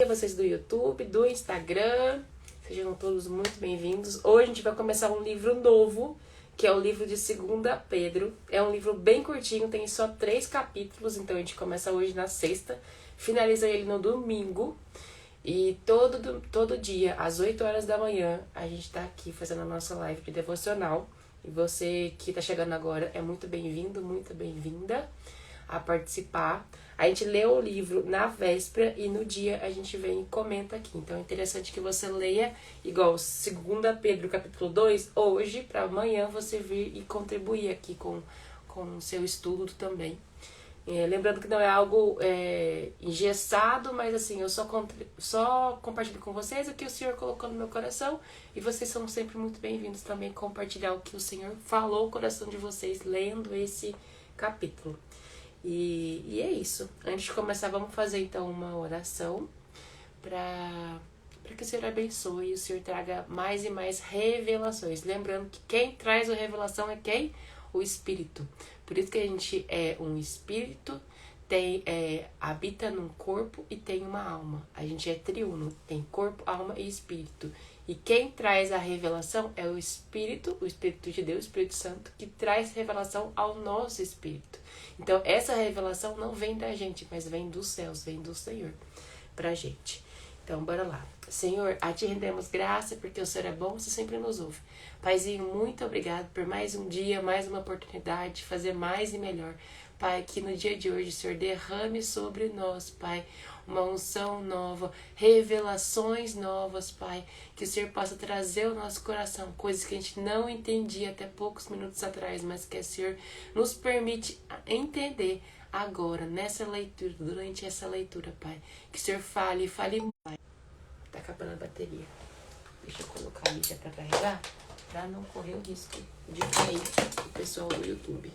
Vocês do YouTube, do Instagram, sejam todos muito bem-vindos. Hoje a gente vai começar um livro novo, que é o livro de 2 Pedro. É um livro bem curtinho, tem só 3 capítulos, então a gente começa hoje na sexta, finaliza ele no domingo. E todo dia, às 8 horas da manhã, a gente tá aqui fazendo a nossa live de devocional. E você que tá chegando agora é muito bem-vindo, muito bem-vinda a participar. A gente lê o livro na véspera e no dia a gente vem e comenta aqui. Então é interessante que você leia igual 2 Pedro capítulo 2 hoje, para amanhã você vir e contribuir aqui com o seu estudo também. Lembrando que não é algo engessado, mas assim, eu só compartilho com vocês o que o Senhor colocou no meu coração. E vocês são sempre muito bem-vindos também a compartilhar o que o Senhor falou no coração de vocês lendo esse capítulo. E é isso. Antes de começar, vamos fazer então uma oração para que o Senhor abençoe e o Senhor traga mais e mais revelações. Lembrando que quem traz a revelação é quem? O Espírito. Por isso que a gente é um espírito, habita num corpo e tem uma alma. A gente é triuno, tem corpo, alma e espírito. E quem traz a revelação é o Espírito de Deus, o Espírito Santo, que traz revelação ao nosso espírito. Então, essa revelação não vem da gente, mas vem dos céus, vem do Senhor pra gente. Então, bora lá. Senhor, a Ti rendemos graça, porque o Senhor é bom, Você sempre nos ouve. Paizinho, muito obrigado por mais um dia, mais uma oportunidade de fazer mais e melhor. Pai, que no dia de hoje o Senhor derrame sobre nós, Pai, uma unção nova, revelações novas, Pai, que o Senhor possa trazer ao nosso coração coisas que a gente não entendia até poucos minutos atrás, mas que o Senhor nos permite entender agora, nessa leitura, durante essa leitura, Pai. Que o Senhor fale, Pai. Tá acabando a bateria. Deixa eu colocar ali já pra carregar, pra não correr o risco de cair o pessoal do YouTube.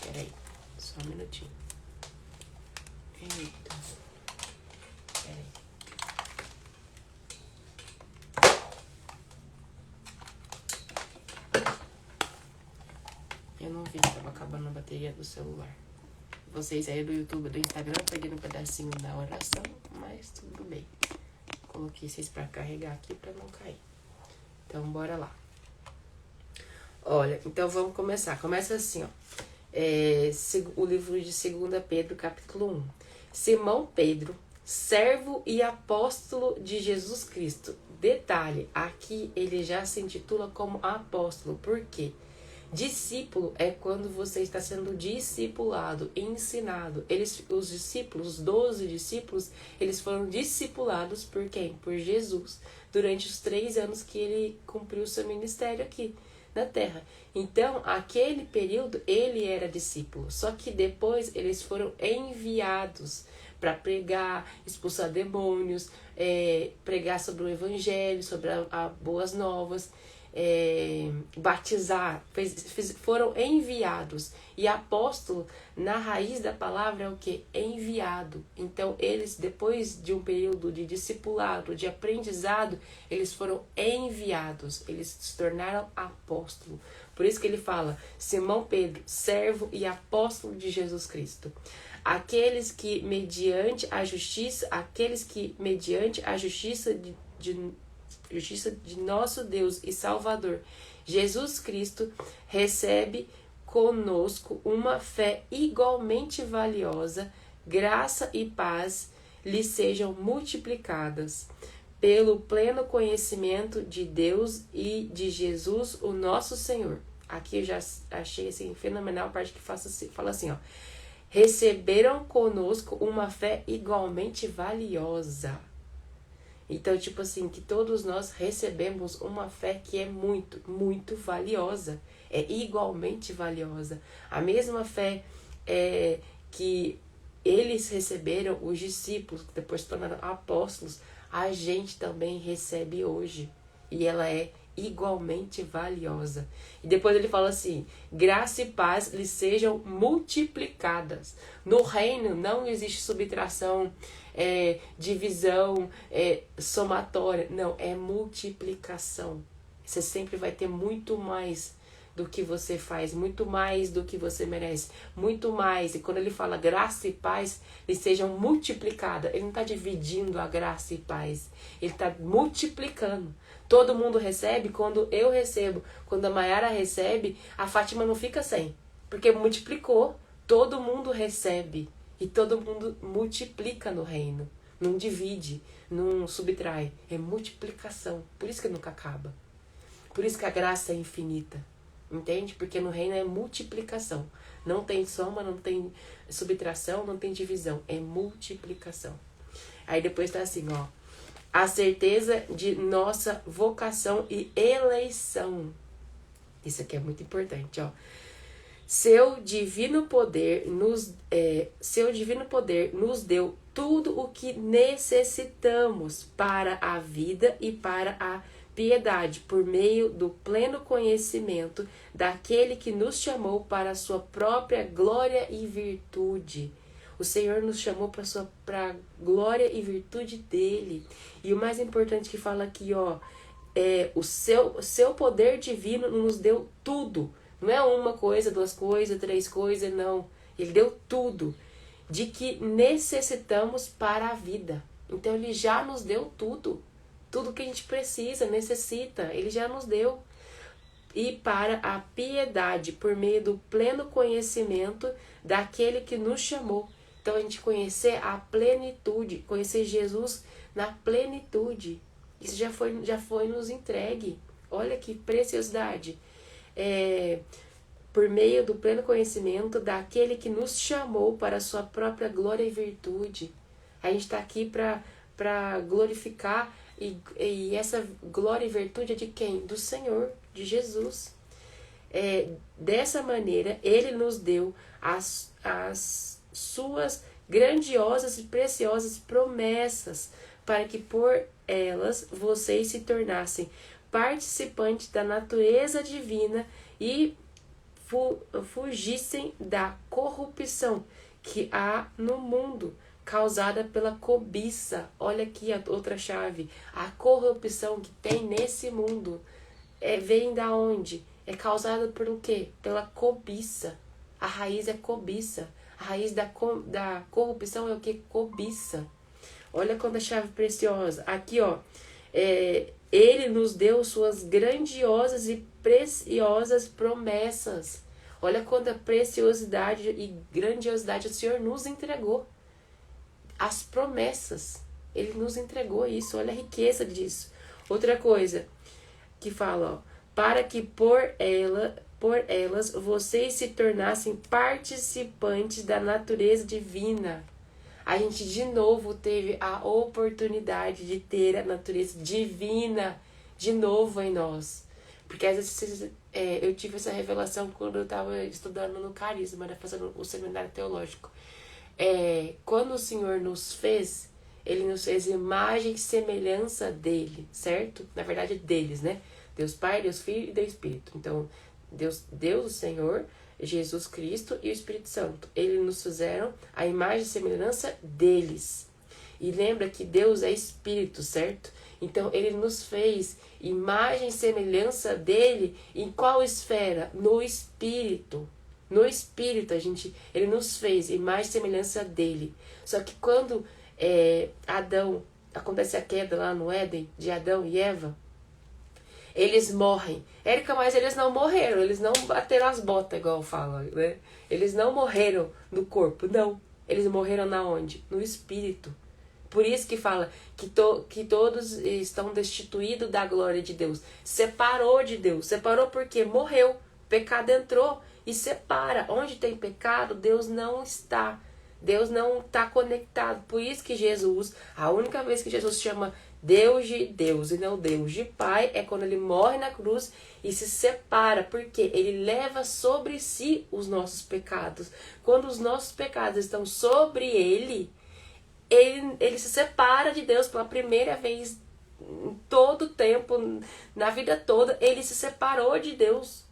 Peraí, só um minutinho. Eita. Peraí. Eu não vi que tava acabando a bateria do celular. Vocês aí do YouTube, do Instagram, perdendo um pedacinho da oração, mas tudo bem. Coloquei vocês pra carregar aqui pra não cair. Então, bora lá. Olha, então vamos começar. Começa assim, ó. O livro de 2 Pedro, capítulo 1. Simão Pedro, servo e apóstolo de Jesus Cristo. Detalhe, aqui ele já se intitula como apóstolo. Por quê? Discípulo é quando você está sendo discipulado, ensinado. Os discípulos, os 12 discípulos, eles foram discipulados por quem? Por Jesus, durante os 3 anos que ele cumpriu o seu ministério aqui na terra. Então, aquele período, ele era discípulo. Só que depois eles foram enviados para pregar, expulsar demônios, pregar sobre o evangelho, sobre a boas novas, batizar, foram enviados. E apóstolo, na raiz da palavra, é o que? Enviado. Então eles, depois de um período de discipulado, de aprendizado, eles foram enviados, eles se tornaram apóstolo. Por isso que ele fala, Simão Pedro, servo e apóstolo de Jesus Cristo. Aqueles que mediante a justiça justiça de nosso Deus e Salvador, Jesus Cristo, recebe conosco uma fé igualmente valiosa, graça e paz lhe sejam multiplicadas, pelo pleno conhecimento de Deus e de Jesus, o nosso Senhor. Aqui eu já achei assim, fenomenal a parte que fala assim, ó. Receberam conosco uma fé igualmente valiosa. Então, tipo assim, que todos nós recebemos uma fé que é muito, muito valiosa. É igualmente valiosa. A mesma fé que eles receberam, os discípulos, que depois se tornaram apóstolos, a gente também recebe hoje. E ela é igualmente valiosa. E depois ele fala assim, graça e paz lhes sejam multiplicadas. No reino não existe subtração, divisão, somatória. Não, é multiplicação. Você sempre vai ter muito mais do que você faz, muito mais do que você merece, muito mais. E quando ele fala graça e paz, eles sejam multiplicadas. Ele não está dividindo a graça e paz, ele está multiplicando. Todo mundo recebe quando eu recebo. Quando a Mayara recebe, a Fátima não fica sem, porque multiplicou. Todo mundo recebe e todo mundo multiplica no reino. Não divide, não subtrai, é multiplicação. Por isso que nunca acaba. Por isso que a graça é infinita. Entende? Porque no reino é multiplicação. Não tem soma, não tem subtração, não tem divisão. É multiplicação. Aí depois tá assim, ó. A certeza de nossa vocação e eleição. Isso aqui é muito importante, ó. Seu divino poder nos deu tudo o que necessitamos para a vida e para a piedade, por meio do pleno conhecimento daquele que nos chamou para a sua própria glória e virtude. O Senhor nos chamou para a glória e virtude dele. E o mais importante que fala aqui, ó, o seu poder divino nos deu tudo. Não é uma coisa, duas coisas, três coisas, não. Ele deu tudo de que necessitamos para a vida. Então ele já nos deu tudo. Tudo que a gente precisa, necessita, ele já nos deu. E para a piedade, por meio do pleno conhecimento daquele que nos chamou. Então a gente conhecer a plenitude, conhecer Jesus na plenitude. Isso já foi nos entregue. Olha que preciosidade. Por meio do pleno conhecimento daquele que nos chamou para a sua própria glória e virtude. A gente está aqui para glorificar, e essa glória e virtude é de quem? Do Senhor, de Jesus. Dessa maneira, ele nos deu as suas grandiosas e preciosas promessas, para que por elas vocês se tornassem participantes da natureza divina e fugissem da corrupção que há no mundo, causada pela cobiça. Olha aqui a outra chave. A corrupção que tem nesse mundo vem da onde? É causada por o quê? Pela cobiça. A raiz é cobiça. A raiz da corrupção é o que? Cobiça. Olha quanta chave preciosa. Aqui, ó. Ele nos deu suas grandiosas e preciosas promessas. Olha quanta preciosidade e grandiosidade o Senhor nos entregou. As promessas. Ele nos entregou isso. Olha a riqueza disso. Outra coisa que fala, ó. Para que por elas vocês se tornassem participantes da natureza divina. A gente de novo teve a oportunidade de ter a natureza divina de novo em nós. Porque às vezes eu tive essa revelação quando eu estava estudando no Carisma, né, fazendo o seminário teológico. Quando o Senhor nos fez, ele nos fez imagem e semelhança dele, certo? Na verdade, deles, né? Deus Pai, Deus Filho e Deus Espírito. Então, Deus o Senhor, Jesus Cristo e o Espírito Santo. Eles nos fizeram a imagem e semelhança deles. E lembra que Deus é Espírito, certo? Então, ele nos fez imagem e semelhança dele em qual esfera? No Espírito. No Espírito, ele nos fez imagem e semelhança dele. Só que quando acontece a queda lá no Éden, de Adão e Eva, eles morrem. Érica, mas eles não morreram, eles não bateram as botas, igual fala, né? Eles não morreram no corpo, não. Eles morreram na onde? No Espírito. Por isso que fala que todos estão destituídos da glória de Deus. Separou de Deus. Separou porque morreu. Pecado entrou e separa. Onde tem pecado, Deus não está. Deus não está conectado. Por isso que Jesus, a única vez que Jesus chama Deus de Deus e não Deus de Pai, é quando ele morre na cruz e se separa, porque ele leva sobre si os nossos pecados. Quando os nossos pecados estão sobre ele se separa de Deus pela primeira vez em todo o tempo, na vida toda, ele se separou de Deus.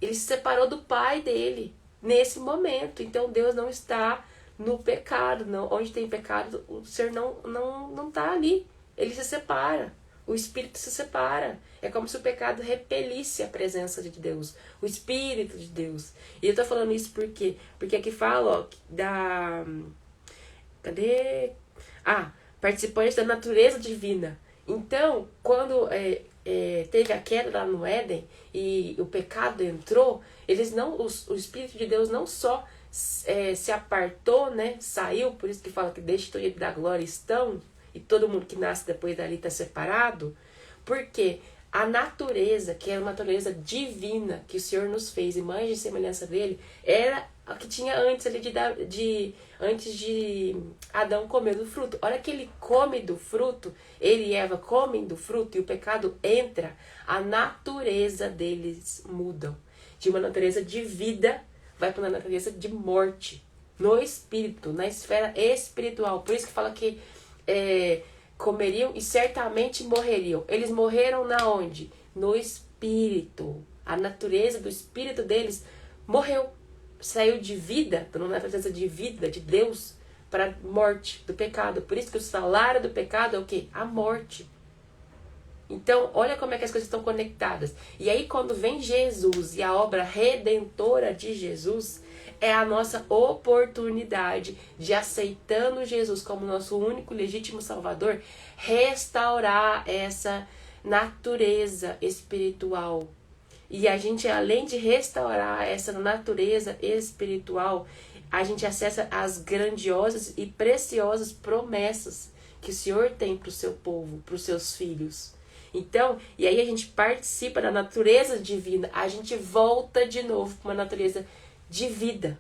Ele se separou do Pai dele nesse momento. Então Deus não está no pecado. Não. Onde tem pecado, o Senhor não está ali. Ele se separa. O espírito se separa. É como se o pecado repelisse a presença de Deus, o Espírito de Deus. E eu tô falando isso por quê? Porque aqui fala, ó, da... Cadê? Participantes da natureza divina. Então, quando teve a queda lá no Éden e o pecado entrou, o Espírito de Deus não só se apartou, né? Saiu, por isso que fala que destituídos da glória estão, e todo mundo que nasce depois dali está separado, porque a natureza, que é uma natureza divina que o Senhor nos fez, imagem e semelhança dele, era a que tinha antes ali antes de Adão comer do fruto. A hora que ele come do fruto, ele e Eva comem do fruto e o pecado entra, a natureza deles mudam. De uma natureza de vida, vai para uma natureza de morte. No espírito, na esfera espiritual. Por isso que fala que comeriam e certamente morreriam. Eles morreram na onde? No espírito. A natureza do espírito deles morreu. Saiu de vida, na natureza de vida, de Deus, para morte, do pecado. Por isso que o salário do pecado é o quê? A morte. Então, olha como é que as coisas estão conectadas. E aí, quando vem Jesus e a obra redentora de Jesus, é a nossa oportunidade de, aceitando Jesus como nosso único legítimo Salvador, restaurar essa natureza espiritual. E a gente, além de restaurar essa natureza espiritual, a gente acessa as grandiosas e preciosas promessas que o Senhor tem para o seu povo, para os seus filhos. Então, e aí a gente participa da natureza divina, a gente volta de novo para uma natureza de vida.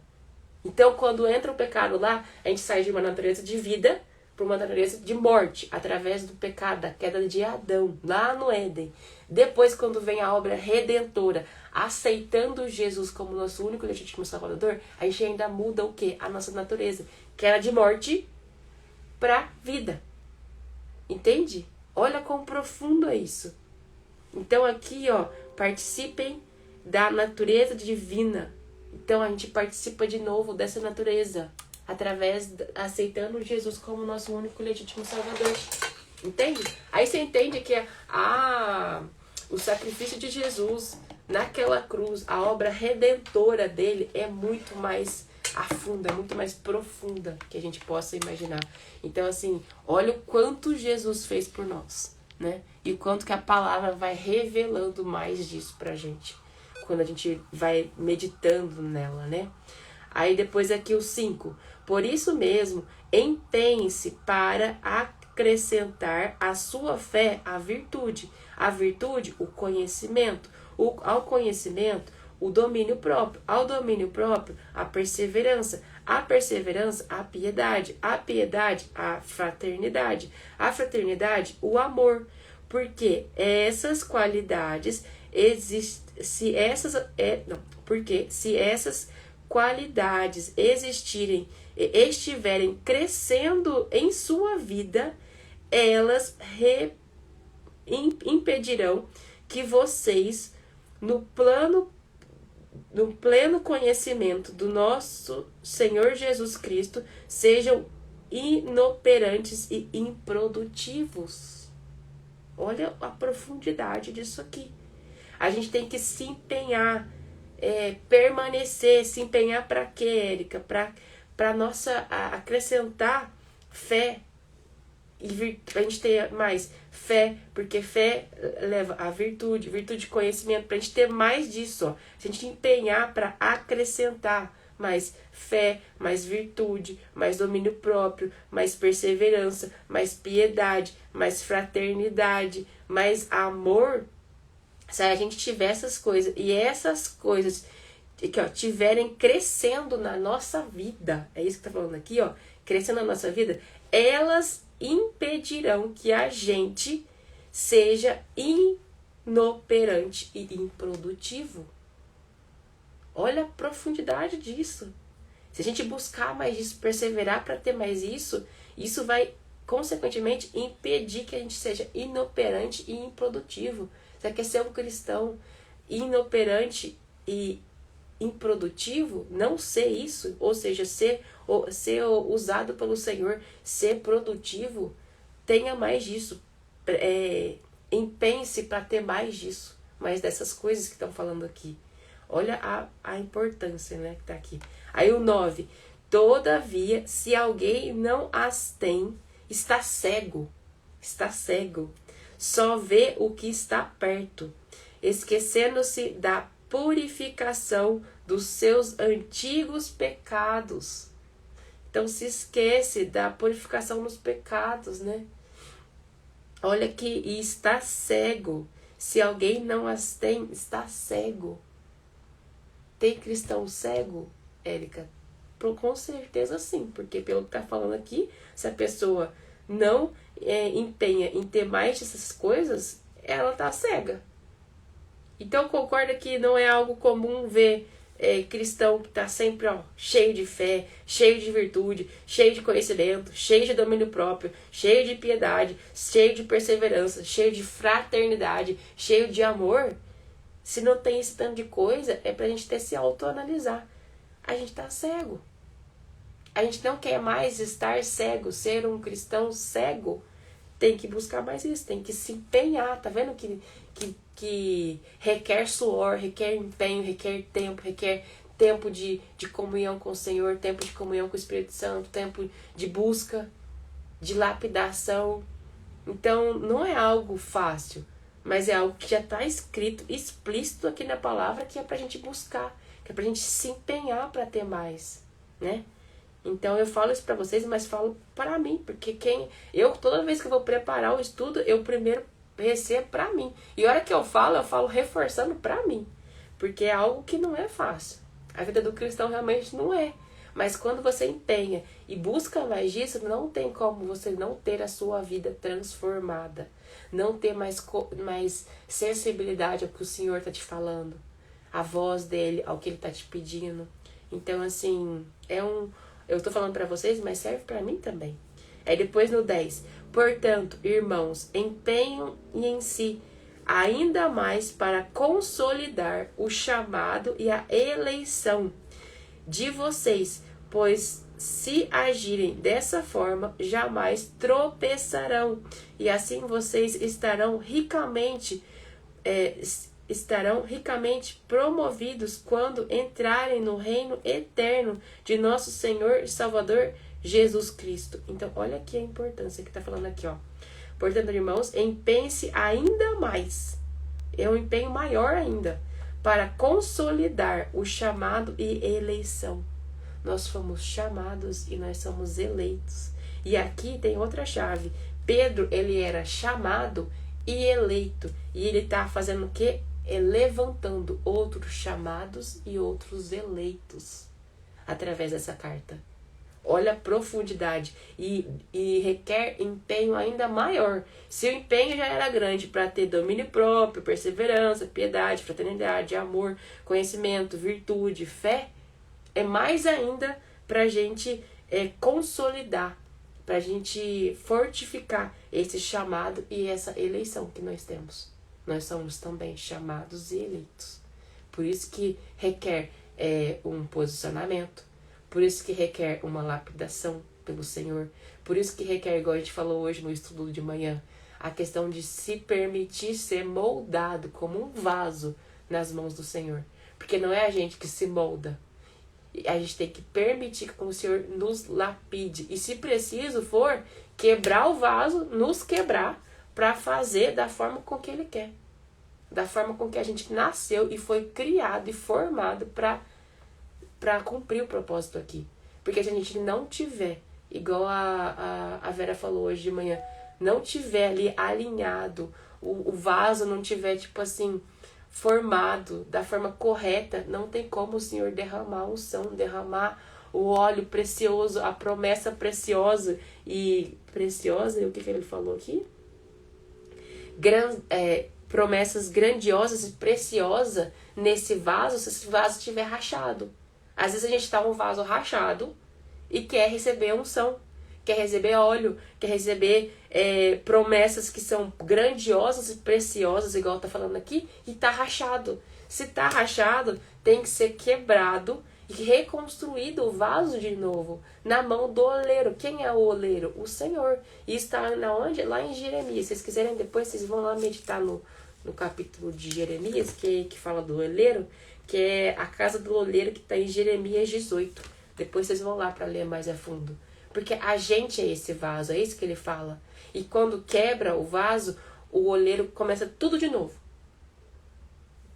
Então, quando entra o pecado lá, a gente sai de uma natureza de vida para uma natureza de morte, através do pecado, da queda de Adão, lá no Éden. Depois, quando vem a obra redentora, aceitando Jesus como nosso único legítimo Salvador, a gente ainda muda o quê? A nossa natureza, que era de morte para vida. Entende? Olha quão profundo é isso. Então aqui, ó, participem da natureza divina. Então a gente participa de novo dessa natureza, aceitando Jesus como nosso único legítimo Salvador. Entende? Aí você entende que o sacrifício de Jesus naquela cruz, a obra redentora dele é muito mais afunda, muito mais profunda que a gente possa imaginar. Então, assim, olha o quanto Jesus fez por nós, né? E o quanto que a palavra vai revelando mais disso pra gente, quando a gente vai meditando nela, né? Aí depois aqui o 5. Por isso mesmo, empenhe-se para acrescentar à sua fé a virtude. A virtude, o conhecimento. Ao conhecimento, o domínio próprio. Ao domínio próprio, a perseverança. A perseverança, a piedade. A piedade, a fraternidade. A fraternidade, o amor. Porque essas qualidades se essas qualidades estiverem crescendo em sua vida, elas impedirão que vocês, no pleno conhecimento do nosso Senhor Jesus Cristo, sejam inoperantes e improdutivos. Olha a profundidade disso aqui. A gente tem que se empenhar, permanecer, se empenhar para quê, Érica? Para nossa acrescentar fé. E a gente ter mais fé, porque fé leva a virtude, virtude de conhecimento, pra gente ter mais disso, ó. Se a gente empenhar para acrescentar mais fé, mais virtude, mais domínio próprio, mais perseverança, mais piedade, mais fraternidade, mais amor, se a gente tiver essas coisas, e essas coisas que, ó, tiverem crescendo na nossa vida, é isso que tá falando aqui, ó, crescendo na nossa vida, elas impedirão que a gente seja inoperante e improdutivo. Olha a profundidade disso. Se a gente buscar mais disso, perseverar para ter mais isso, isso vai, consequentemente, impedir que a gente seja inoperante e improdutivo. Você quer ser um cristão inoperante e improdutivo? Não ser isso, ou seja, ser usado pelo Senhor, ser produtivo, tenha mais disso. empenhe-se para ter mais disso, mais dessas coisas que estão falando aqui. Olha a importância, né, que está aqui. Aí o 9. Todavia, se alguém não as tem, está cego. Está cego. Só vê o que está perto, esquecendo-se da purificação dos seus antigos pecados. Então se esquece da purificação dos pecados, né? Olha que e está cego. Se alguém não as tem, está cego. Tem cristão cego, Érica? Com certeza sim, porque pelo que está falando aqui, se a pessoa não empenha em ter mais dessas coisas, ela está cega. Então concorda que não é algo comum ver cristão que está sempre cheio de fé, cheio de virtude, cheio de conhecimento, cheio de domínio próprio, cheio de piedade, cheio de perseverança, cheio de fraternidade, cheio de amor. Se não tem esse tanto de coisa, é pra gente ter se autoanalisar. A gente tá cego. A gente não quer mais estar cego, ser um cristão cego. Tem que buscar mais isso, tem que se empenhar. Tá vendo que requer suor, requer empenho, requer tempo de comunhão com o Senhor, tempo de comunhão com o Espírito Santo, tempo de busca, de lapidação. Então, não é algo fácil, mas é algo que já está escrito, explícito aqui na palavra, que é pra gente buscar, que é pra gente se empenhar para ter mais, né? Então eu falo isso pra vocês, mas falo para mim, porque toda vez que eu vou preparar o estudo, eu primeiro recebo pra mim. E a hora que eu falo reforçando pra mim, porque é algo que não é fácil. A vida do cristão realmente não é. Mas quando você empenha e busca mais disso, não tem como você não ter a sua vida transformada. Não ter mais sensibilidade ao que o Senhor está te falando. A voz dele, ao que ele está te pedindo. Então, assim, eu tô falando para vocês, mas serve para mim também. Aí depois no 10. Portanto, irmãos, empenhem em si ainda mais para consolidar o chamado e a eleição de vocês, pois se agirem dessa forma, jamais tropeçarão, e assim vocês estarão ricamente promovidos quando entrarem no reino eterno de nosso Senhor e Salvador Jesus Cristo. Então, olha aqui a importância que está falando aqui, ó. Portanto, irmãos, empenhe-se ainda mais, é um empenho maior ainda, para consolidar o chamado e eleição. Nós fomos chamados e nós somos eleitos. E aqui tem outra chave. Pedro, ele era chamado e eleito. E ele está fazendo o quê? Levantando outros chamados e outros eleitos através dessa carta. Olha a profundidade e requer empenho ainda maior. Se o empenho já era grande para ter domínio próprio, perseverança, piedade, fraternidade, amor, conhecimento, virtude, fé, é mais ainda para a gente consolidar, para a gente fortificar esse chamado e essa eleição que nós temos. Nós somos também chamados e eleitos. Por isso que requer um posicionamento. Por isso que requer uma lapidação pelo Senhor. Por isso que requer, igual a gente falou hoje no estudo de manhã, a questão de se permitir ser moldado como um vaso nas mãos do Senhor. Porque não é a gente que se molda. A gente tem que permitir que o Senhor nos lapide. E se preciso for, quebrar o vaso, nos quebrar, para fazer da forma com que Ele quer. Da forma com que a gente nasceu e foi criado e formado para cumprir o propósito aqui. Porque se a gente não tiver, igual a Vera falou hoje de manhã, não tiver ali alinhado, o vaso não tiver, tipo assim, formado da forma correta, não tem como o Senhor derramar a unção, derramar o óleo precioso, a promessa preciosa e o que ele falou aqui? Promessas grandiosas e preciosas nesse vaso, se esse vaso estiver rachado. Às vezes a gente tá um vaso rachado e quer receber unção, quer receber óleo, quer receber promessas que são grandiosas e preciosas, igual tá falando aqui, e tá rachado. Se tá rachado, tem que ser quebrado e reconstruído o vaso de novo na mão do oleiro. Quem é o oleiro? O Senhor. E está na onde? Lá em Jeremias. Se vocês quiserem, depois vocês vão lá meditar no capítulo de Jeremias, que fala do oleiro, que é a casa do oleiro, que está em Jeremias 18. Depois vocês vão lá para ler mais a fundo. Porque a gente é esse vaso, é isso que ele fala. E quando quebra o vaso, o oleiro começa tudo de novo.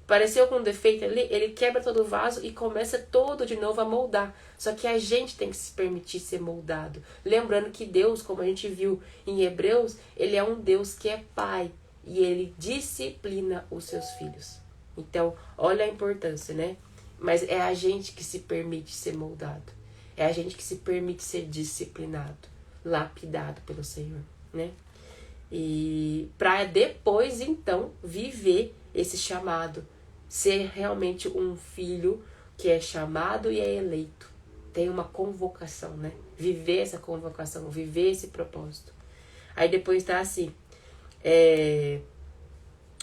Pareceu com um defeito ali, ele quebra todo o vaso e começa todo de novo a moldar. Só que a gente tem que se permitir ser moldado. Lembrando que Deus, como a gente viu em Hebreus, ele é um Deus que é pai. E ele disciplina os seus filhos. Então, olha a importância, né? Mas é a gente que se permite ser moldado. É a gente que se permite ser disciplinado, lapidado pelo Senhor, né? E para depois, então, viver esse chamado. Ser realmente um filho que é chamado e é eleito. Tem uma convocação, né? Viver essa convocação, viver esse propósito. Aí depois tá assim.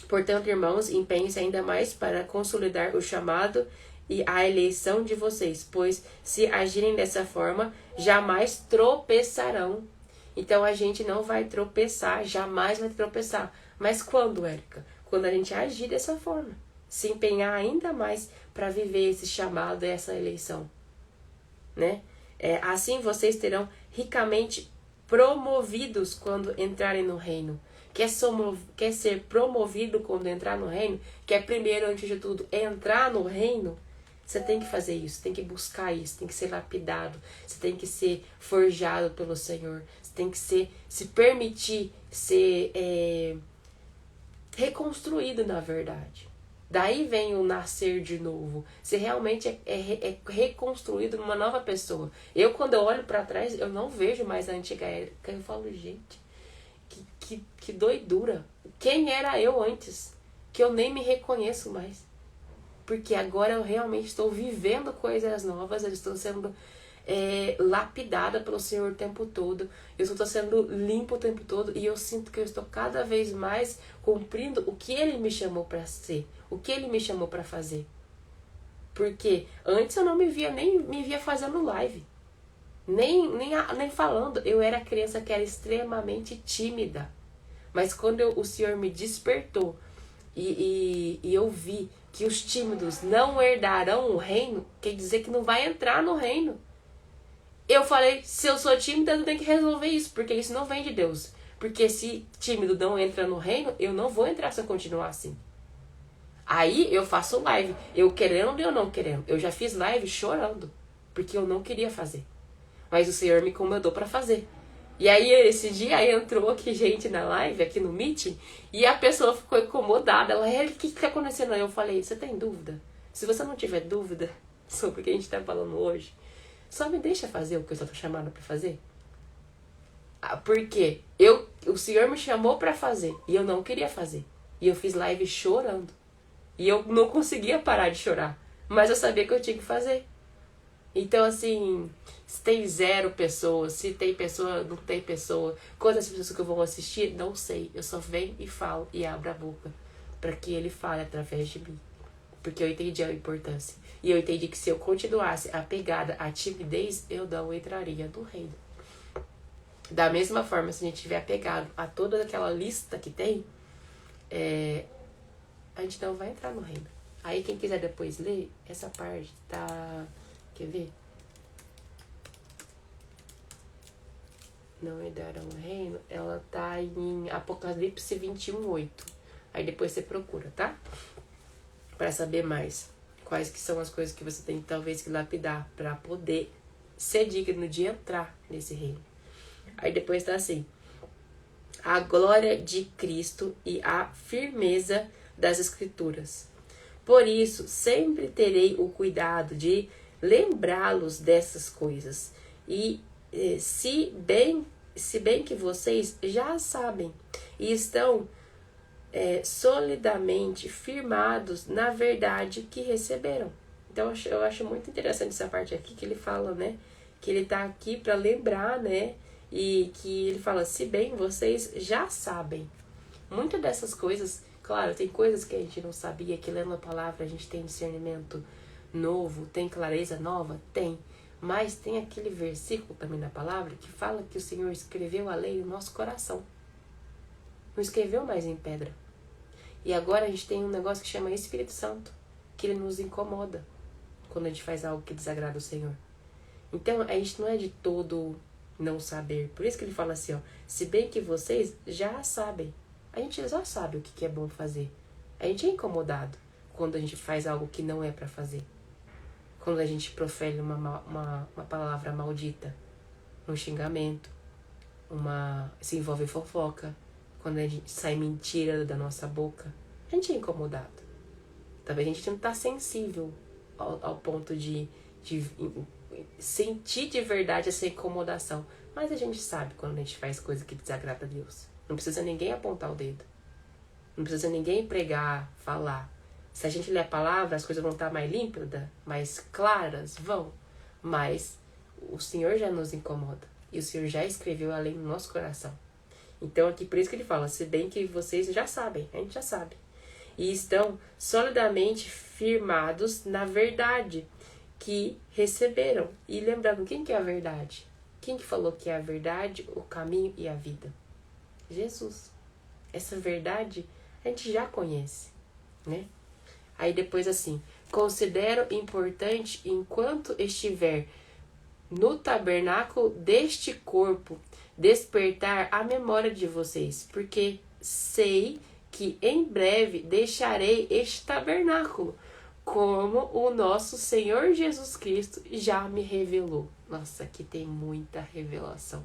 Portanto, irmãos, empenhem-se ainda mais para consolidar o chamado e a eleição de vocês, pois se agirem dessa forma, jamais tropeçarão. Então a gente não vai tropeçar, jamais vai tropeçar. Mas quando, Érica? Quando a gente agir dessa forma. Se empenhar ainda mais para viver esse chamado e essa eleição, né? Assim vocês terão ricamente promovidos quando entrarem no reino. Quer ser promovido quando entrar no reino? Quer primeiro, antes de tudo, entrar no reino? Você tem que fazer isso, tem que buscar isso, tem que ser lapidado, você tem que ser forjado pelo Senhor, você tem que se permitir ser reconstruído na verdade. Daí vem o nascer de novo. Você realmente é reconstruído numa nova pessoa. Quando eu olho para trás, eu não vejo mais a antiga Érica. Eu falo, gente, que doidura. Quem era eu antes? Que eu nem me reconheço mais. Porque agora eu realmente estou vivendo coisas novas. Eu estou sendo lapidada pelo Senhor o tempo todo. Eu estou sendo limpo o tempo todo. E eu sinto que eu estou cada vez mais cumprindo o que Ele me chamou para ser. O que Ele me chamou para fazer. Porque antes eu não me via fazendo live. Nem falando. Eu era criança que era extremamente tímida. Mas quando o Senhor me despertou e eu vi que os tímidos não herdarão o reino, quer dizer que não vai entrar no reino. Eu falei, se eu sou tímida, eu tenho que resolver isso, porque isso não vem de Deus. Porque se tímido não entra no reino, eu não vou entrar se eu continuar assim. Aí eu faço live, eu querendo e eu não querendo. Eu já fiz live chorando, porque eu não queria fazer. Mas o Senhor me incomodou para fazer. E aí esse dia entrou aqui gente na live, aqui no meeting, e a pessoa ficou incomodada. Ela, o que tá acontecendo aí? Eu falei, você tem dúvida? Se você não tiver dúvida sobre o que a gente tá falando hoje, só me deixa fazer o que eu estou chamada para fazer. Porque o Senhor me chamou para fazer e eu não queria fazer. E eu fiz live chorando. E eu não conseguia parar de chorar. Mas eu sabia que eu tinha que fazer. Então, assim, se tem 0 pessoas, se tem pessoa, não tem pessoa, quantas pessoas que eu vou assistir, não sei. Eu só venho e falo e abro a boca para que Ele fale através de mim. Porque eu entendi a importância. E eu entendi que se eu continuasse apegada à timidez, eu não entraria no reino. Da mesma forma, se a gente estiver apegado a toda aquela lista que tem, a gente não vai entrar no reino. Aí quem quiser depois ler, essa parte tá... Quer ver? Não herdarão o reino. Ela tá em Apocalipse 21:8. Aí depois você procura, tá? Para saber mais quais que são as coisas que você tem talvez que lapidar para poder ser digno de entrar nesse reino. Aí depois tá assim: a glória de Cristo e a firmeza das Escrituras. Por isso, sempre terei o cuidado de lembrá-los dessas coisas. E se bem que vocês já sabem e estão solidamente firmados na verdade que receberam. Então eu acho muito interessante essa parte aqui que ele fala, né? Que ele tá aqui para lembrar, né? E que ele fala, se bem vocês já sabem. Muitas dessas coisas, claro, tem coisas que a gente não sabia, que lendo a palavra a gente tem discernimento novo, tem clareza nova? Tem. Mas tem aquele versículo também na palavra que fala que o Senhor escreveu a lei no nosso coração. Não escreveu mais em pedra. E agora a gente tem um negócio que chama Espírito Santo, que ele nos incomoda quando a gente faz algo que desagrada o Senhor. Então a gente não é de todo não saber. Por isso que ele fala assim, ó, se bem que vocês já sabem. A gente já sabe o que é bom fazer. A gente é incomodado quando a gente faz algo que não é pra fazer. Quando a gente profere uma palavra maldita, um xingamento, se envolve em fofoca, quando a gente sai mentira da nossa boca, a gente é incomodado. Talvez a gente não tá sensível ao ponto de sentir de verdade essa incomodação. Mas a gente sabe quando a gente faz coisa que desagrada a Deus. Não precisa ninguém apontar o dedo. Não precisa ninguém pregar, falar. Se a gente ler a palavra, as coisas vão estar mais límpidas, mais claras, vão. Mas o Senhor já nos incomoda. E o Senhor já escreveu a lei no nosso coração. Então aqui por isso que ele fala, se bem que vocês já sabem, a gente já sabe. E estão solidamente firmados na verdade que receberam. E lembrando, quem que é a verdade? Quem que falou que é a verdade, o caminho e a vida? Jesus. Essa verdade a gente já conhece, né? Aí depois assim, considero importante enquanto estiver no tabernáculo deste corpo, despertar a memória de vocês, porque sei que em breve deixarei este tabernáculo, como o nosso Senhor Jesus Cristo já me revelou. Nossa, aqui tem muita revelação.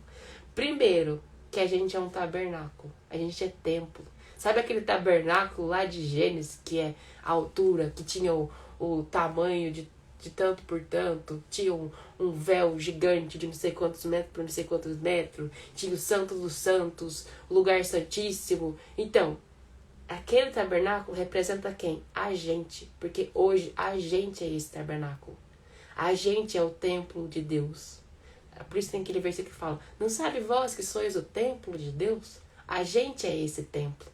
Primeiro, que a gente é um tabernáculo, a gente é templo. Sabe aquele tabernáculo lá de Gênesis, que é a altura, que tinha o tamanho de tanto por tanto, tinha um véu gigante de não sei quantos metros por não sei quantos metros, tinha o Santo dos Santos, o lugar santíssimo. Então, aquele tabernáculo representa quem? A gente, porque hoje a gente é esse tabernáculo. A gente é o templo de Deus. Por isso tem aquele versículo que fala, não sabe vós que sois o templo de Deus? A gente é esse templo.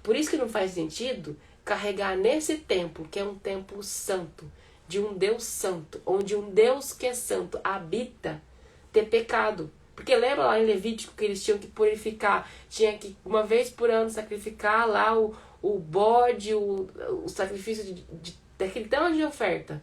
Por isso que não faz sentido carregar nesse templo, que é um templo santo, de um Deus santo, onde um Deus que é santo habita, ter pecado. Porque lembra lá em Levítico que eles tinham que purificar, tinha que uma vez por ano sacrificar lá o bode, o sacrifício daquele tanto de oferta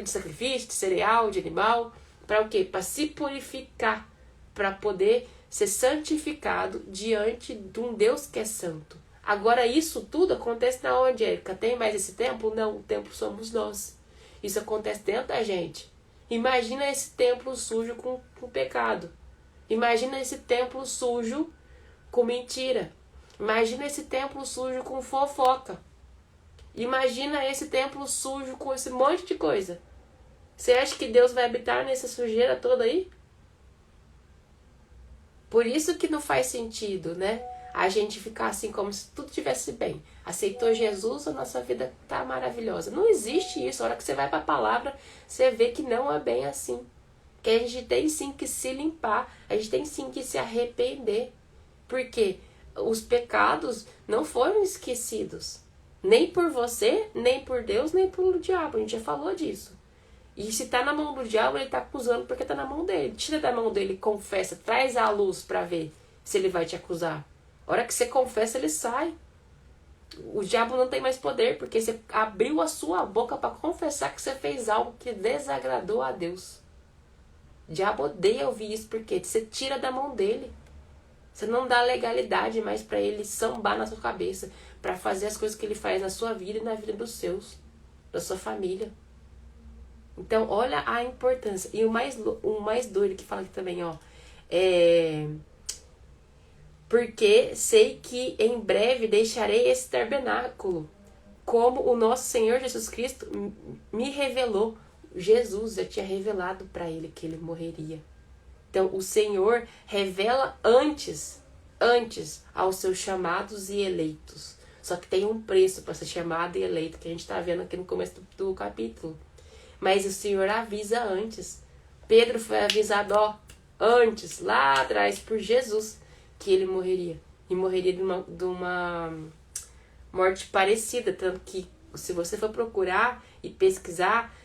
de sacrifício, de cereal, de animal, para o quê? Para se purificar, para poder ser santificado diante de um Deus que é santo. Agora isso tudo acontece na onde, Érica? Tem mais esse templo? Não, o templo somos nós. Isso acontece dentro da gente. Imagina esse templo sujo com pecado. Imagina esse templo sujo com mentira. Imagina esse templo sujo com fofoca. Imagina esse templo sujo com esse monte de coisa. Você acha que Deus vai habitar nessa sujeira toda aí? Por isso que não faz sentido, né? A gente ficar assim como se tudo estivesse bem. Aceitou Jesus, a nossa vida tá maravilhosa. Não existe isso. A hora que você vai para a palavra, você vê que não é bem assim. Que a gente tem sim que se limpar. A gente tem sim que se arrepender. Porque os pecados não foram esquecidos. Nem por você, nem por Deus, nem pelo diabo. A gente já falou disso. E se tá na mão do diabo, ele tá acusando porque tá na mão dele. Tira da mão dele, confessa, traz à luz para ver se ele vai te acusar. A hora que você confessa, ele sai. O diabo não tem mais poder, porque você abriu a sua boca para confessar que você fez algo que desagradou a Deus. O diabo odeia ouvir isso, porque você tira da mão dele. Você não dá legalidade mais para ele sambar na sua cabeça, para fazer as coisas que ele faz na sua vida e na vida dos seus, da sua família. Então, olha a importância. E o mais doido que fala aqui também, ó, porque sei que em breve deixarei esse tabernáculo, como o nosso Senhor Jesus Cristo me revelou. Jesus já tinha revelado para ele que ele morreria. Então, o Senhor revela antes aos seus chamados e eleitos. Só que tem um preço para ser chamado e eleito, que a gente está vendo aqui no começo do capítulo. Mas o Senhor avisa antes. Pedro foi avisado, antes, lá atrás, por Jesus, que ele morreria. E morreria de uma morte parecida. Tanto que, se você for procurar e pesquisar,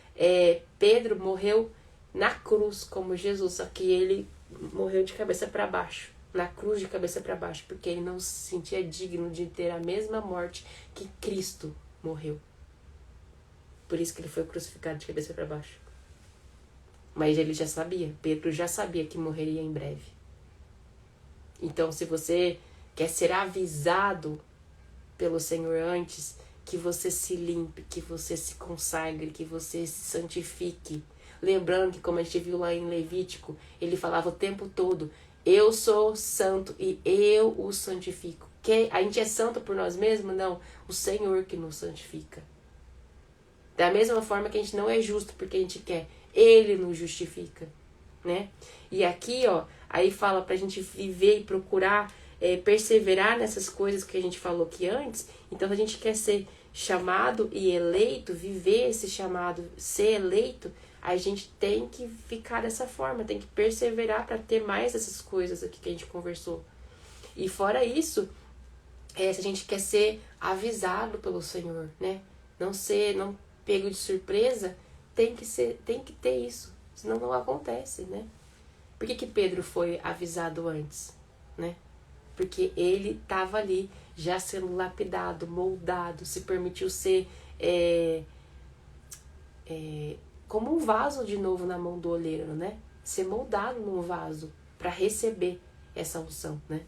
Pedro morreu na cruz como Jesus, só que ele morreu de cabeça para baixo, na cruz de cabeça para baixo, porque ele não se sentia digno de ter a mesma morte que Cristo morreu. Por isso que ele foi crucificado de cabeça para baixo. Mas ele já sabia, Pedro já sabia que morreria em breve. Então, se você quer ser avisado pelo Senhor antes, que você se limpe, que você se consagre, que você se santifique. Lembrando que, como a gente viu lá em Levítico, ele falava o tempo todo, eu sou santo e eu o santifico. A gente é santo por nós mesmos? Não, o Senhor que nos santifica. Da mesma forma que a gente não é justo porque a gente quer, Ele nos justifica, né? E aqui, aí fala pra gente viver e procurar perseverar nessas coisas que a gente falou aqui antes. Então, se a gente quer ser chamado e eleito, viver esse chamado, ser eleito, a gente tem que ficar dessa forma, tem que perseverar para ter mais essas coisas aqui que a gente conversou. E fora isso, se a gente quer ser avisado pelo Senhor, né? Não pego de surpresa, tem que ter isso, senão não acontece, né? Por que Pedro foi avisado antes, né? Porque ele estava ali já sendo lapidado, moldado, se permitiu ser como um vaso de novo na mão do oleiro, né? Ser moldado num vaso para receber essa unção, né?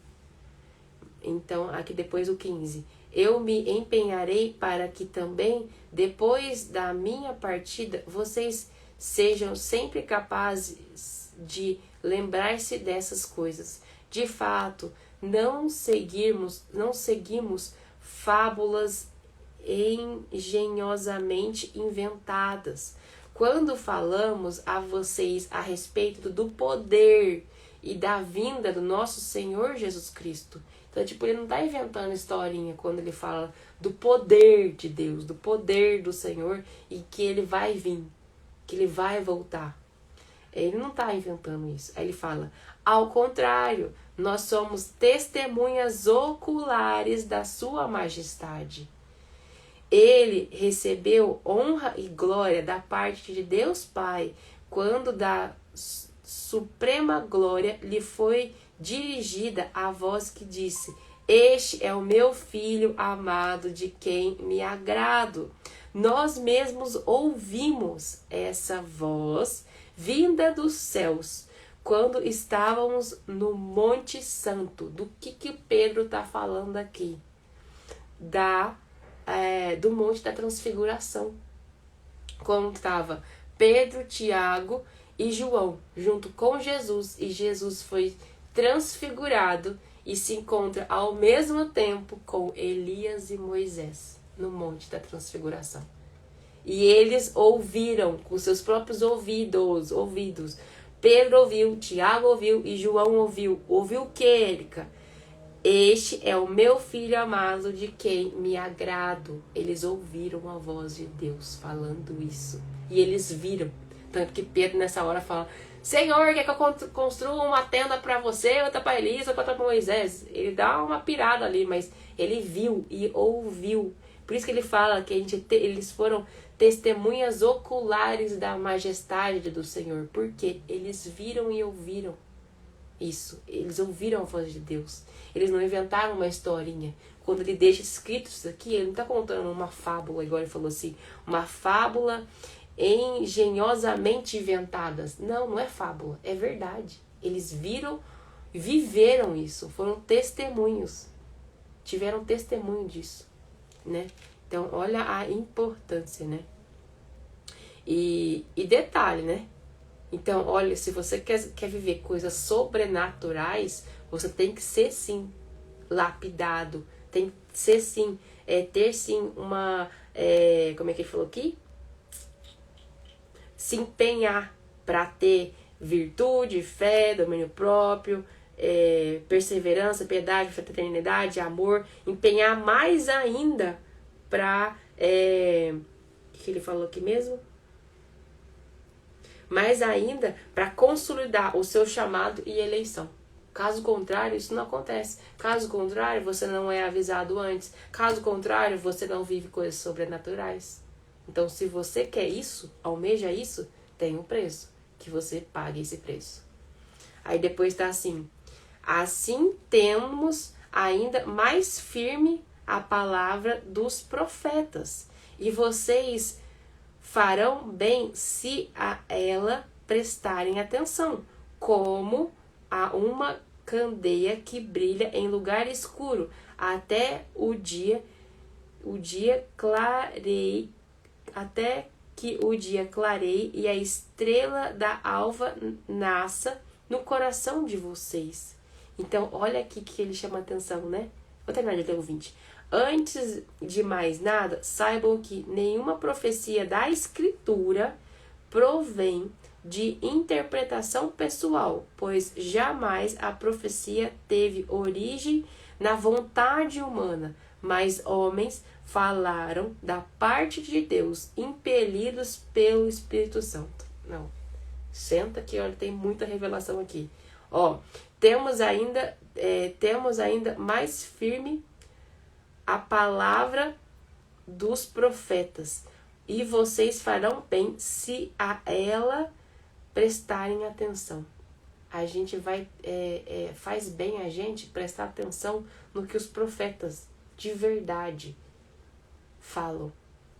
Então, aqui depois o 15. Eu me empenharei para que também, depois da minha partida, vocês sejam sempre capazes de lembrar-se dessas coisas. De fato, não seguimos fábulas engenhosamente inventadas. Quando falamos a vocês a respeito do poder e da vinda do nosso Senhor Jesus Cristo. Então, ele não está inventando historinha quando ele fala do poder de Deus, do poder do Senhor e que ele vai vir, que ele vai voltar. Ele não está inventando isso. Aí ele fala, ao contrário, nós somos testemunhas oculares da sua majestade. Ele recebeu honra e glória da parte de Deus Pai, quando da suprema glória lhe foi dirigida a voz que disse, este é o meu filho amado de quem me agrado. Nós mesmos ouvimos essa voz vinda dos céus, quando estávamos no Monte Santo. Do que Pedro está falando aqui? Do Monte da Transfiguração. Quando estava Pedro, Tiago e João junto com Jesus, e Jesus foi transfigurado e se encontra ao mesmo tempo com Elias e Moisés no Monte da Transfiguração. E eles ouviram com seus próprios ouvidos. Pedro ouviu, Tiago ouviu e João ouviu. Ouviu o que, Érica? Este é o meu filho amado de quem me agrado. Eles ouviram a voz de Deus falando isso. E eles viram. Tanto que Pedro nessa hora fala, Senhor, quer que eu construa uma tenda para você, outra para Elias, outra para Moisés? Ele dá uma pirada ali, mas ele viu e ouviu. Por isso que ele fala que eles foram testemunhas oculares da majestade do Senhor. Porque eles viram e ouviram isso. Eles ouviram a voz de Deus. Eles não inventaram uma historinha. Quando ele deixa escrito isso aqui, ele não está contando uma fábula, igual ele falou assim, uma fábula engenhosamente inventadas. Não, não é fábula, é verdade. Eles viveram isso, foram testemunhos. Tiveram testemunho disso, né? Então, olha a importância, né? E detalhe, né? Então, olha, se você quer viver coisas sobrenaturais, você tem que ser, sim, lapidado. Tem que ser, sim, ter, sim, uma... como é que ele falou aqui? Se empenhar para ter virtude, fé, domínio próprio, perseverança, piedade, fraternidade, amor. Empenhar mais ainda para... o que ele falou aqui mesmo? Mais ainda para consolidar o seu chamado e eleição. Caso contrário, isso não acontece. Caso contrário, você não é avisado antes. Caso contrário, você não vive coisas sobrenaturais. Então, se você quer isso, almeja isso, tem um preço, que você pague esse preço. Aí depois tá assim: assim temos ainda mais firme a palavra dos profetas, e vocês farão bem se a ela prestarem atenção, como a uma candeia que brilha em lugar escuro, até até que o dia clareie e a estrela da alva nasça no coração de vocês. Então, olha aqui que ele chama atenção, né? Vou terminar de ler o 20. Antes de mais nada, saibam que nenhuma profecia da Escritura provém de interpretação pessoal, pois jamais a profecia teve origem na vontade humana, mas homens falaram da parte de Deus, impelidos pelo Espírito Santo. Não, senta que olha, tem muita revelação aqui. Ó, temos ainda mais firme a palavra dos profetas, e vocês farão bem se a ela prestarem atenção. A gente vai faz bem a gente prestar atenção no que os profetas de verdade falam.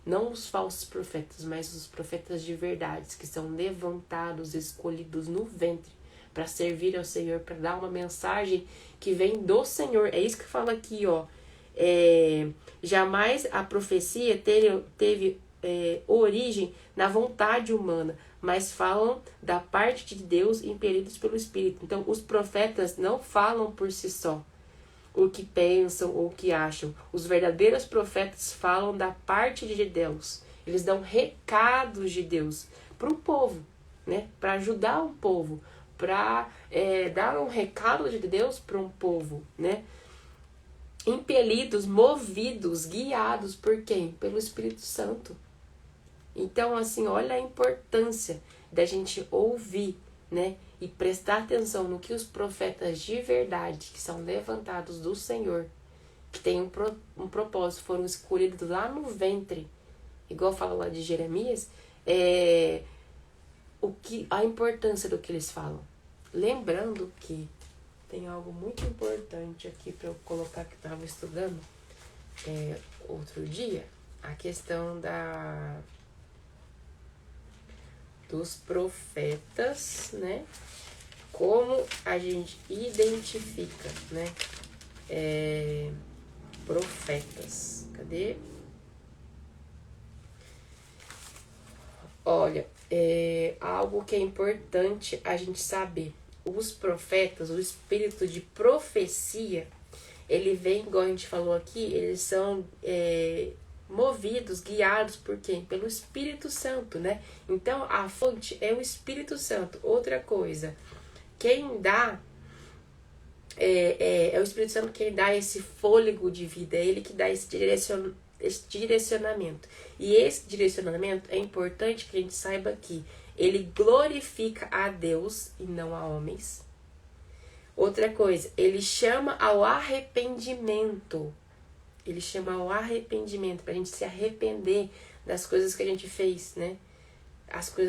Não os falsos profetas, mas os profetas de verdade, que são levantados, escolhidos no ventre para servir ao Senhor, para dar uma mensagem que vem do Senhor. É isso que fala aqui, ó. Jamais a profecia teve origem na vontade humana, mas falam da parte de Deus, impelidos pelo Espírito. Então, os profetas não falam por si só o que pensam ou o que acham. Os verdadeiros profetas falam da parte de Deus. Eles dão recados de Deus para o povo, né? Para ajudar o povo, para dar um recado de Deus para um povo, né? Impelidos, movidos, guiados por quem? Pelo Espírito Santo. Então, assim, olha a importância da gente ouvir, né? E prestar atenção no que os profetas de verdade, que são levantados do Senhor, que tem um propósito, foram escolhidos lá no ventre, igual fala lá de Jeremias, a importância do que eles falam. Lembrando que tem algo muito importante aqui para eu colocar, que eu estava estudando outro dia, a questão dos profetas, né? Como a gente identifica, né? Profetas. Cadê? Olha, algo que é importante a gente saber. Os profetas, o espírito de profecia, ele vem, igual a gente falou aqui, eles são movidos, guiados por quem? Pelo Espírito Santo, né? Então, a fonte é o Espírito Santo. Outra coisa, quem dá é o Espírito Santo quem dá esse fôlego de vida, é ele que dá esse direcionamento. E esse direcionamento é importante que a gente saiba que ele glorifica a Deus e não a homens. Outra coisa, ele chama ao arrependimento. Ele chama ao arrependimento, pra gente se arrepender das coisas que a gente fez, né?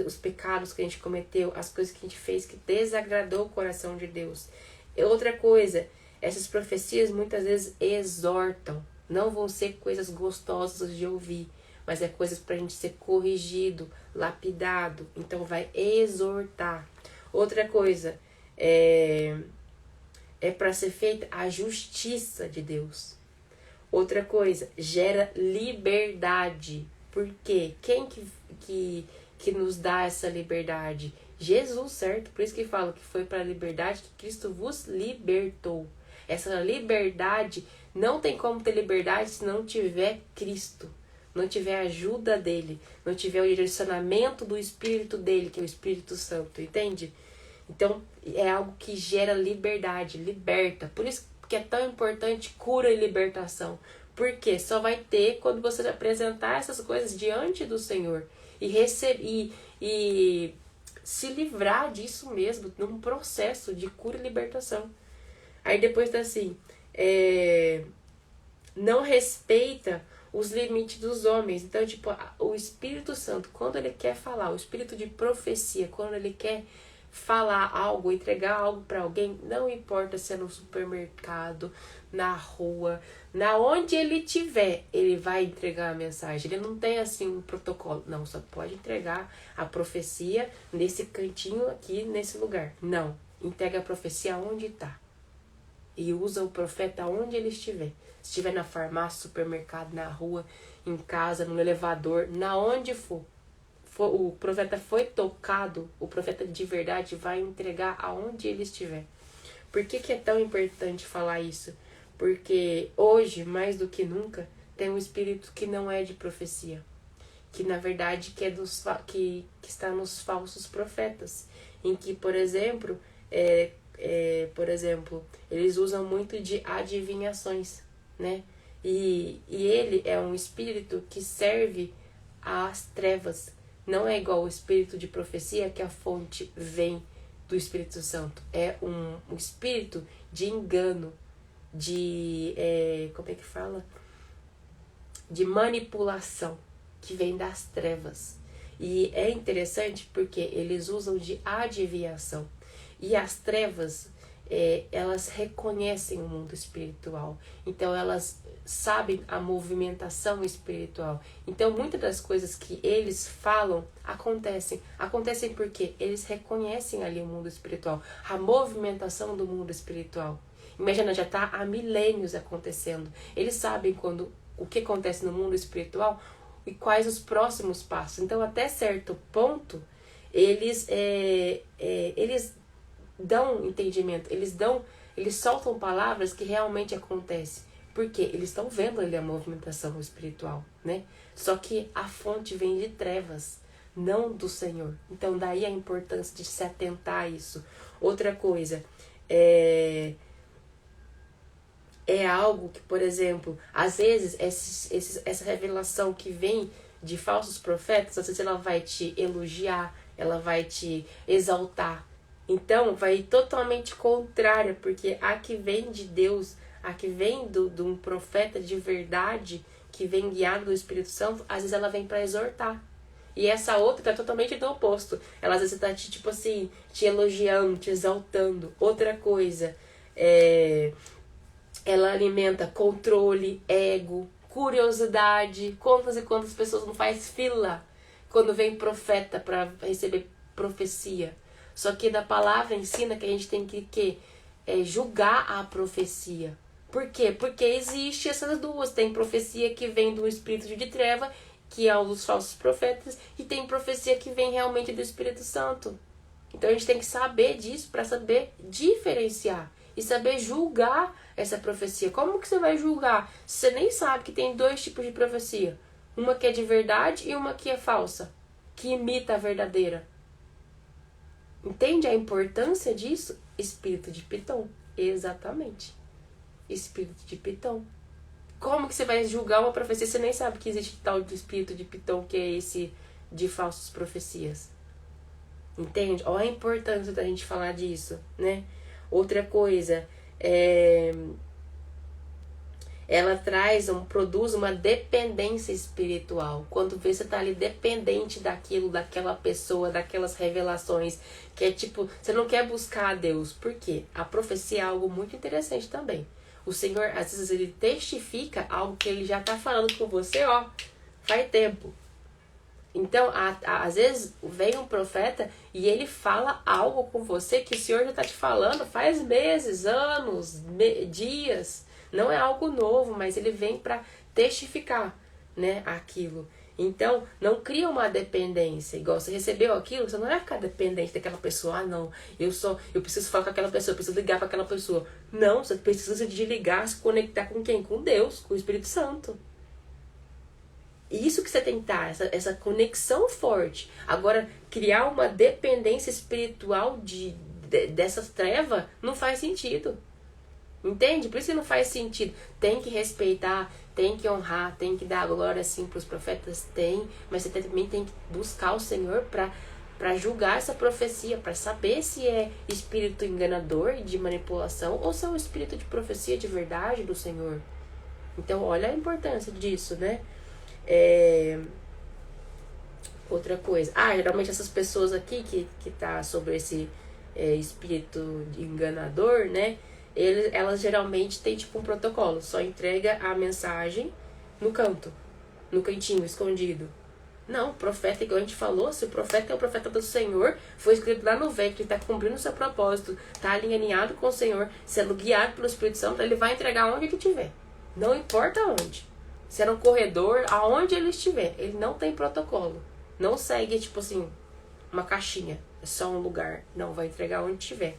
Os pecados que a gente cometeu, as coisas que a gente fez que desagradou o coração de Deus. E outra coisa, essas profecias muitas vezes exortam. Não vão ser coisas gostosas de ouvir, mas é coisas pra gente ser corrigido, lapidado. Então vai exortar. Outra coisa, é para ser feita a justiça de Deus. Outra coisa, gera liberdade. Por quê? Quem que nos dá essa liberdade? Jesus, certo? Por isso que fala que foi para a liberdade que Cristo vos libertou. Essa liberdade, não tem como ter liberdade se não tiver Cristo, não tiver a ajuda dele, não tiver o direcionamento do Espírito dele, que é o Espírito Santo, entende? Então, é algo que gera liberdade, liberta. Por isso que é tão importante cura e libertação. Porque só vai ter quando você apresentar essas coisas diante do Senhor e receber e se livrar disso mesmo, num processo de cura e libertação. Aí depois tá assim, não respeita os limites dos homens. Então, tipo, o Espírito Santo, quando ele quer falar, o espírito de profecia, quando ele quer falar algo, entregar algo para alguém, não importa se é no supermercado, na rua, na onde ele tiver, ele vai entregar a mensagem. Ele não tem assim um protocolo, não, só pode entregar a profecia nesse cantinho aqui, nesse lugar. Não, entrega a profecia onde está. E usa o profeta onde ele estiver. Se estiver na farmácia, supermercado, na rua, em casa, no elevador, na onde for. O profeta foi tocado, o profeta de verdade vai entregar aonde ele estiver. Por que é tão importante falar isso? Porque hoje, mais do que nunca, tem um espírito que não é de profecia. Que na verdade que está nos falsos profetas. Em que, por exemplo, eles usam muito de adivinhações, né? E ele é um espírito que serve às trevas. Não é igual o espírito de profecia, que a fonte vem do Espírito Santo. É um espírito de engano, de de manipulação, que vem das trevas. E é interessante porque eles usam de adivinhação. E as trevas, elas reconhecem o mundo espiritual. Então elas sabem a movimentação espiritual. Então muitas das coisas que eles falam acontecem. Acontecem porque eles reconhecem ali o mundo espiritual. A movimentação do mundo espiritual. Imagina, já está há milênios acontecendo. Eles sabem o que acontece no mundo espiritual e quais os próximos passos. Então até certo ponto eles dão entendimento, eles soltam palavras que realmente acontecem. Porque eles estão vendo ali a movimentação espiritual, né? Só que a fonte vem de trevas, não do Senhor. Então daí a importância de se atentar a isso. Outra coisa, é algo que, por exemplo, às vezes essa revelação que vem de falsos profetas, às vezes ela vai te elogiar, ela vai te exaltar. Então, vai totalmente contrária, porque a que vem de Deus, a que vem de um profeta de verdade, que vem guiado do Espírito Santo, às vezes ela vem para exortar. E essa outra tá totalmente do oposto. Ela às vezes tá te elogiando, te exaltando. Outra coisa, ela alimenta controle, ego, curiosidade. Quantas e quantas pessoas não faz fila quando vem profeta para receber profecia? Só que da palavra ensina que a gente tem que julgar a profecia. Por quê? Porque existe essas duas. Tem profecia que vem do espírito de treva, que é o dos falsos profetas, e tem profecia que vem realmente do Espírito Santo. Então a gente tem que saber disso para saber diferenciar e saber julgar essa profecia. Como que você vai julgar se você nem sabe que tem dois tipos de profecia? Uma que é de verdade e uma que é falsa, que imita a verdadeira. Entende a importância disso? Espírito de Pitom. Exatamente. Espírito de Pitom. Como que você vai julgar uma profecia? Você nem sabe que existe tal de espírito de Pitom, que é esse de falsas profecias. Entende? Olha a importância da gente falar disso, né? Outra coisa, ela produz uma dependência espiritual. Quando você tá ali dependente daquilo, daquela pessoa, daquelas revelações, que é tipo, você não quer buscar a Deus. Por quê? A profecia é algo muito interessante também. O Senhor, às vezes, ele testifica algo que ele já tá falando com você, faz tempo. Então, às vezes, vem um profeta e ele fala algo com você que o Senhor já tá te falando faz meses, anos, dias. Não é algo novo, mas ele vem para testificar, né, aquilo. Então, não cria uma dependência. Igual você recebeu aquilo, você não vai ficar dependente daquela pessoa. Ah, não, eu preciso falar com aquela pessoa, eu preciso ligar para aquela pessoa. Não, você precisa de ligar, se conectar com quem? Com Deus, com o Espírito Santo. E isso que você tem que estar, essa conexão forte. Agora, criar uma dependência espiritual dessas trevas não faz sentido. Entende? Por isso que não faz sentido. Tem que respeitar, tem que honrar, tem que dar glória assim para os profetas, mas você também tem que buscar o Senhor para julgar essa profecia, para saber se é espírito enganador e de manipulação ou se é um espírito de profecia de verdade do Senhor. Então, olha a importância disso, né? Outra coisa. Geralmente essas pessoas aqui que tá sobre esse espírito enganador, né? Elas geralmente têm tipo um protocolo. Só entrega a mensagem no canto, no cantinho, escondido. Não, o profeta, igual a gente falou, se o profeta é o profeta do Senhor, foi escrito lá no velho, que ele está cumprindo o seu propósito, está alinhado com o Senhor, sendo guiado pelo Espírito Santo, ele vai entregar onde ele estiver. Não importa onde. Se é no corredor, aonde ele estiver. Ele não tem protocolo. Não segue, tipo assim, uma caixinha. É só um lugar. Não, vai entregar onde estiver.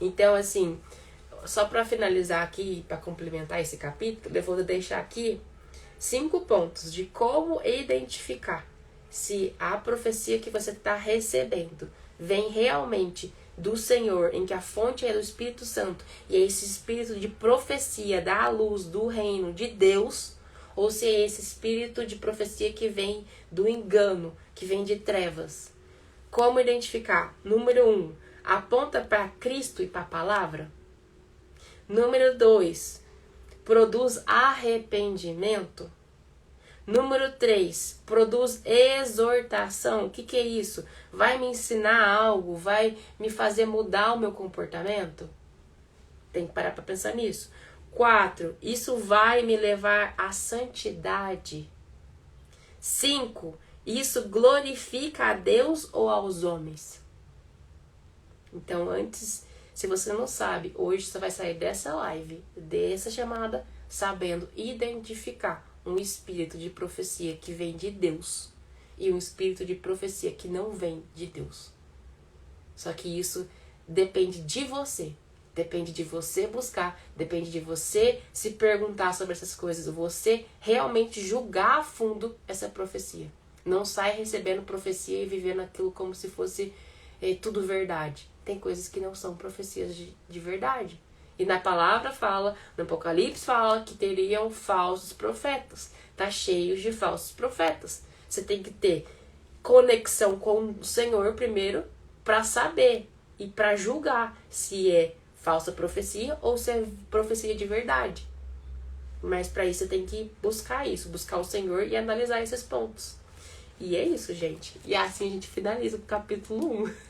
Então, assim, só para finalizar aqui, para complementar esse capítulo, eu vou deixar aqui 5 pontos de como identificar se a profecia que você está recebendo vem realmente do Senhor, em que a fonte é do Espírito Santo, e é esse espírito de profecia da luz do reino de Deus, ou se é esse espírito de profecia que vem do engano, que vem de trevas. Como identificar? Número 1, aponta para Cristo e para a palavra. Número 2, produz arrependimento. Número 3, produz exortação. O que é isso? Vai me ensinar algo? Vai me fazer mudar o meu comportamento? Tem que parar para pensar nisso. 4, isso vai me levar à santidade. 5, isso glorifica a Deus ou aos homens? Então, antes, se você não sabe, hoje você vai sair dessa live, dessa chamada, sabendo identificar um espírito de profecia que vem de Deus e um espírito de profecia que não vem de Deus. Só que isso depende de você. Depende de você buscar, depende de você se perguntar sobre essas coisas, você realmente julgar a fundo essa profecia. Não sai recebendo profecia e vivendo aquilo como se fosse tudo verdade. Tem coisas que não são profecias de verdade. E na palavra fala, no Apocalipse fala que teriam falsos profetas. Tá cheio de falsos profetas. Você tem que ter conexão com o Senhor primeiro para saber e para julgar se é falsa profecia ou se é profecia de verdade. Mas para isso você tem que buscar isso, buscar o Senhor e analisar esses pontos. E é isso, gente. E assim a gente finaliza o capítulo 1.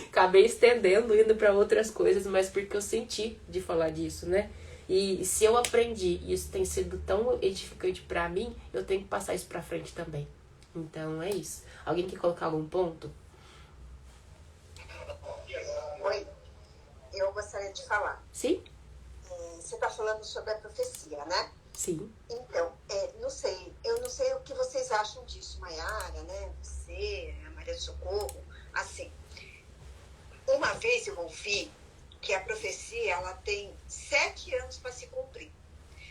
Acabei estendendo, indo para outras coisas, mas porque eu senti de falar disso, né? E se eu aprendi, e isso tem sido tão edificante para mim, eu tenho que passar isso para frente também. Então é isso. Alguém quer colocar algum ponto? Oi, eu gostaria de falar. Sim? Você está falando sobre a profecia, né? Sim. Então, eu não sei o que vocês acham disso, Maiara, né? Você, a Maria do Socorro, assim. Uma vez eu ouvi que a profecia ela tem 7 anos para se cumprir.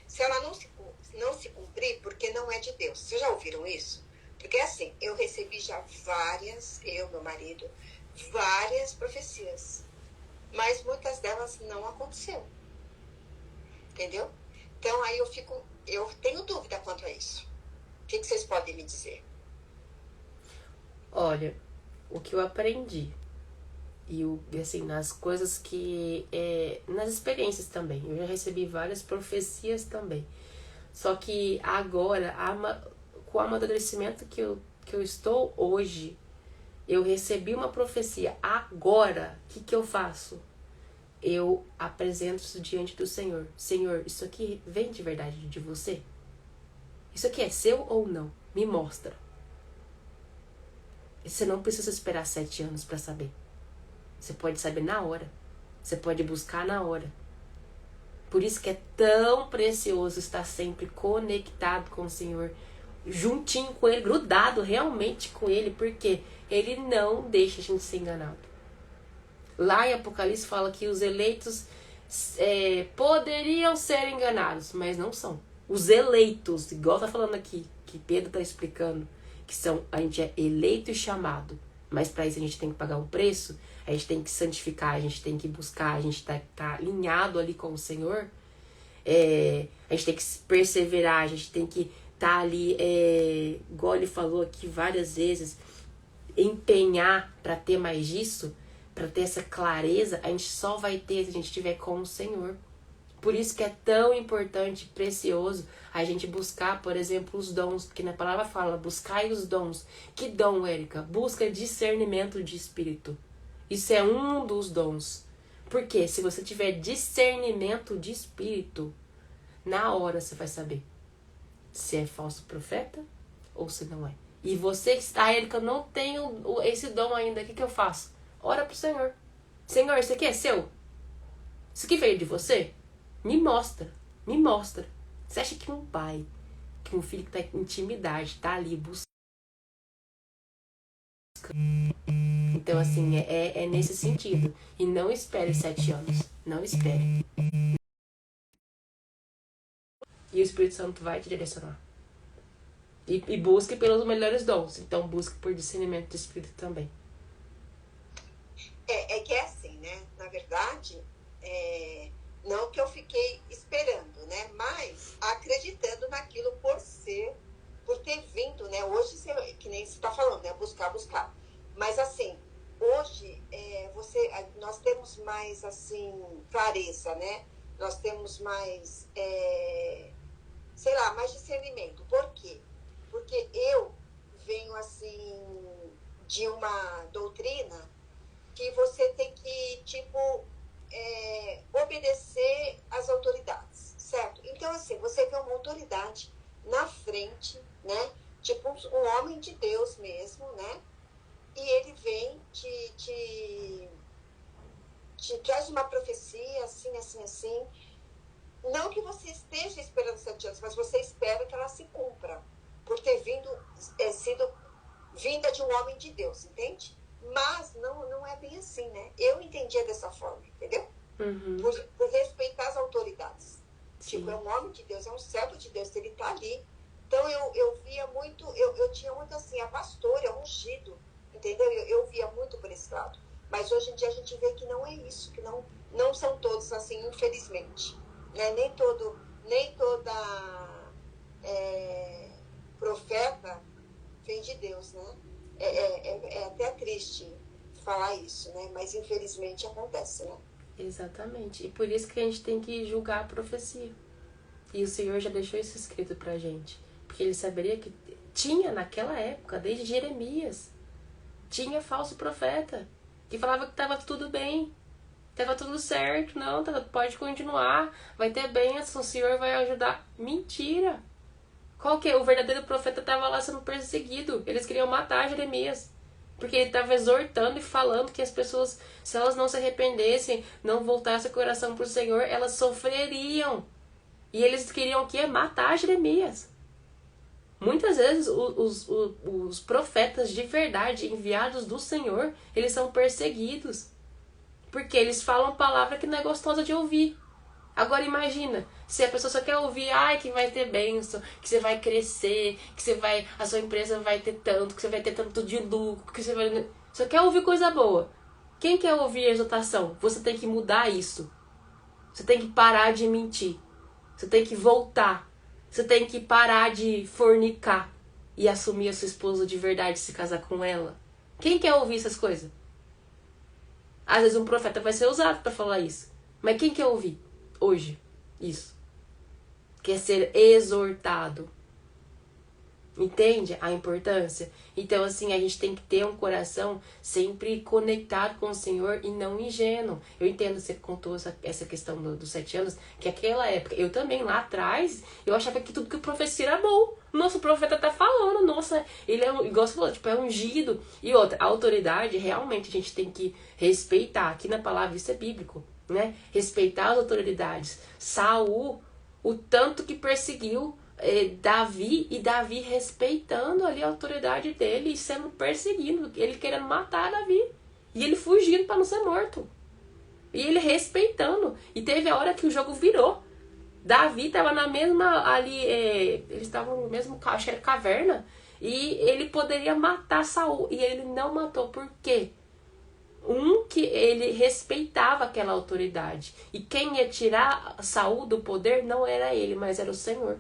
Se ela não se cumprir, porque não é de Deus. Vocês já ouviram isso? Porque assim, eu recebi já meu marido, várias profecias. Mas muitas delas não aconteceram. Entendeu? Então aí eu tenho dúvida quanto a isso. O que vocês podem me dizer? Olha, o que eu aprendi e assim, nas coisas que nas experiências também, eu já recebi várias profecias também, só que agora com o amadurecimento que eu estou hoje, eu recebi uma profecia agora, o que eu faço? Eu apresento isso diante do Senhor. Senhor, isso aqui vem de verdade de você? Isso aqui é seu ou não? Me mostra. Você não precisa esperar 7 anos para saber. Você pode saber na hora. Você pode buscar na hora. Por isso que é tão precioso estar sempre conectado com o Senhor, juntinho com Ele, grudado realmente com Ele, porque Ele não deixa a gente ser enganado. Lá em Apocalipse fala que os eleitos poderiam ser enganados, mas não são. Os eleitos, igual tá falando aqui, que Pedro tá explicando, que a gente é eleito e chamado, mas para isso a gente tem que pagar um preço, a gente tem que santificar, a gente tem que buscar, a gente tá alinhado ali com o Senhor, a gente tem que perseverar, a gente tem que estar ali, igual ele falou aqui várias vezes, empenhar para ter mais disso, para ter essa clareza, a gente só vai ter se a gente estiver com o Senhor. Por isso que é tão importante, precioso, a gente buscar, por exemplo, os dons, porque na palavra fala, buscai os dons. Que dom, Érica? Busca discernimento de espírito. Isso é um dos dons. Porque se você tiver discernimento de espírito, na hora você vai saber se é falso profeta ou se não é. E você está, Érica, eu não tenho esse dom ainda, o que eu faço? Ora pro Senhor. Senhor, isso aqui é seu? Isso aqui veio de você? Me mostra, me mostra. Você acha que um pai, que um filho que tá em intimidade, tá ali buscando? Então, assim, é nesse sentido. E não espere 7 anos. Não espere. E o Espírito Santo vai te direcionar. E busque pelos melhores dons. Então, busque por discernimento do Espírito também. É que é assim, né? Na verdade, não que eu fiquei esperando, né? Mas acreditando naquilo por ter vindo, né? Hoje, que nem você está falando, né? Buscar. Mas assim, hoje nós temos mais assim clareza, né? Nós temos mais, mais discernimento. Por quê? Porque eu venho assim de uma doutrina que você tem que, obedecer às autoridades, certo? Então, assim, você vê uma autoridade na frente, né? Tipo um homem de Deus mesmo, né? E ele vem, te traz uma profecia, assim. Não que você esteja esperando 7 anos, mas você espera que ela se cumpra, por ter sido vinda de um homem de Deus, entende? Mas não é bem assim, né? Eu entendia dessa forma, entendeu? Uhum. Por respeitar as autoridades. Sim. Tipo, é um homem de Deus, é um servo de Deus, ele tá ali. Então eu via muito, eu tinha muito assim, a pastora, é ungido, entendeu? Eu via muito por esse lado. Mas hoje em dia a gente vê que não é isso, que não são todos assim, infelizmente. Né? Nem toda profeta vem de Deus, né? É até triste falar isso, né? Mas infelizmente acontece, né? Exatamente. E por isso que a gente tem que julgar a profecia. E o Senhor já deixou isso escrito pra gente. Porque ele saberia que tinha naquela época, desde Jeremias, tinha falso profeta que falava que estava tudo bem, estava tudo certo, não, pode continuar, vai ter bênção, o Senhor vai ajudar. Mentira! Qual que é? O verdadeiro profeta estava lá sendo perseguido. Eles queriam matar Jeremias. Porque ele estava exortando e falando que as pessoas, se elas não se arrependessem, não voltassem o coração para o Senhor, elas sofreriam. E eles queriam o quê? Matar Jeremias. Muitas vezes os profetas de verdade, enviados do Senhor, eles são perseguidos. Porque eles falam palavra que não é gostosa de ouvir. Agora imagina, se a pessoa só quer ouvir, que vai ter bênção, que você vai crescer, que a sua empresa vai ter tanto, que você vai ter tanto de lucro, que você vai... Só quer ouvir coisa boa. Quem quer ouvir exaltação? Você tem que mudar isso. Você tem que parar de mentir. Você tem que voltar. Você tem que parar de fornicar e assumir a sua esposa de verdade, se casar com ela. Quem quer ouvir essas coisas? Às vezes um profeta vai ser usado para falar isso. Mas quem quer ouvir hoje isso? Quer ser exortado. Entende a importância? Então, assim, a gente tem que ter um coração sempre conectado com o Senhor e não ingênuo. Eu entendo, você contou essa questão dos 7 anos, que aquela época, eu também lá atrás, eu achava que tudo que o profecia era bom. Nossa, o profeta tá falando, nossa, ele é, igual você falou, tipo, é ungido. E outra, a autoridade, realmente, a gente tem que respeitar. Aqui na palavra, isso é bíblico, né? Respeitar as autoridades. Saul, o tanto que perseguiu Davi, e Davi respeitando ali a autoridade dele e sendo perseguido, ele querendo matar Davi e ele fugindo para não ser morto e ele respeitando. E teve a hora que o jogo virou. Davi estava na mesma ali, eles estavam no mesmo, acho que era caverna, e ele poderia matar Saul e ele não matou. Por quê? Que ele respeitava aquela autoridade, e quem ia tirar Saul do poder não era ele, mas era o Senhor.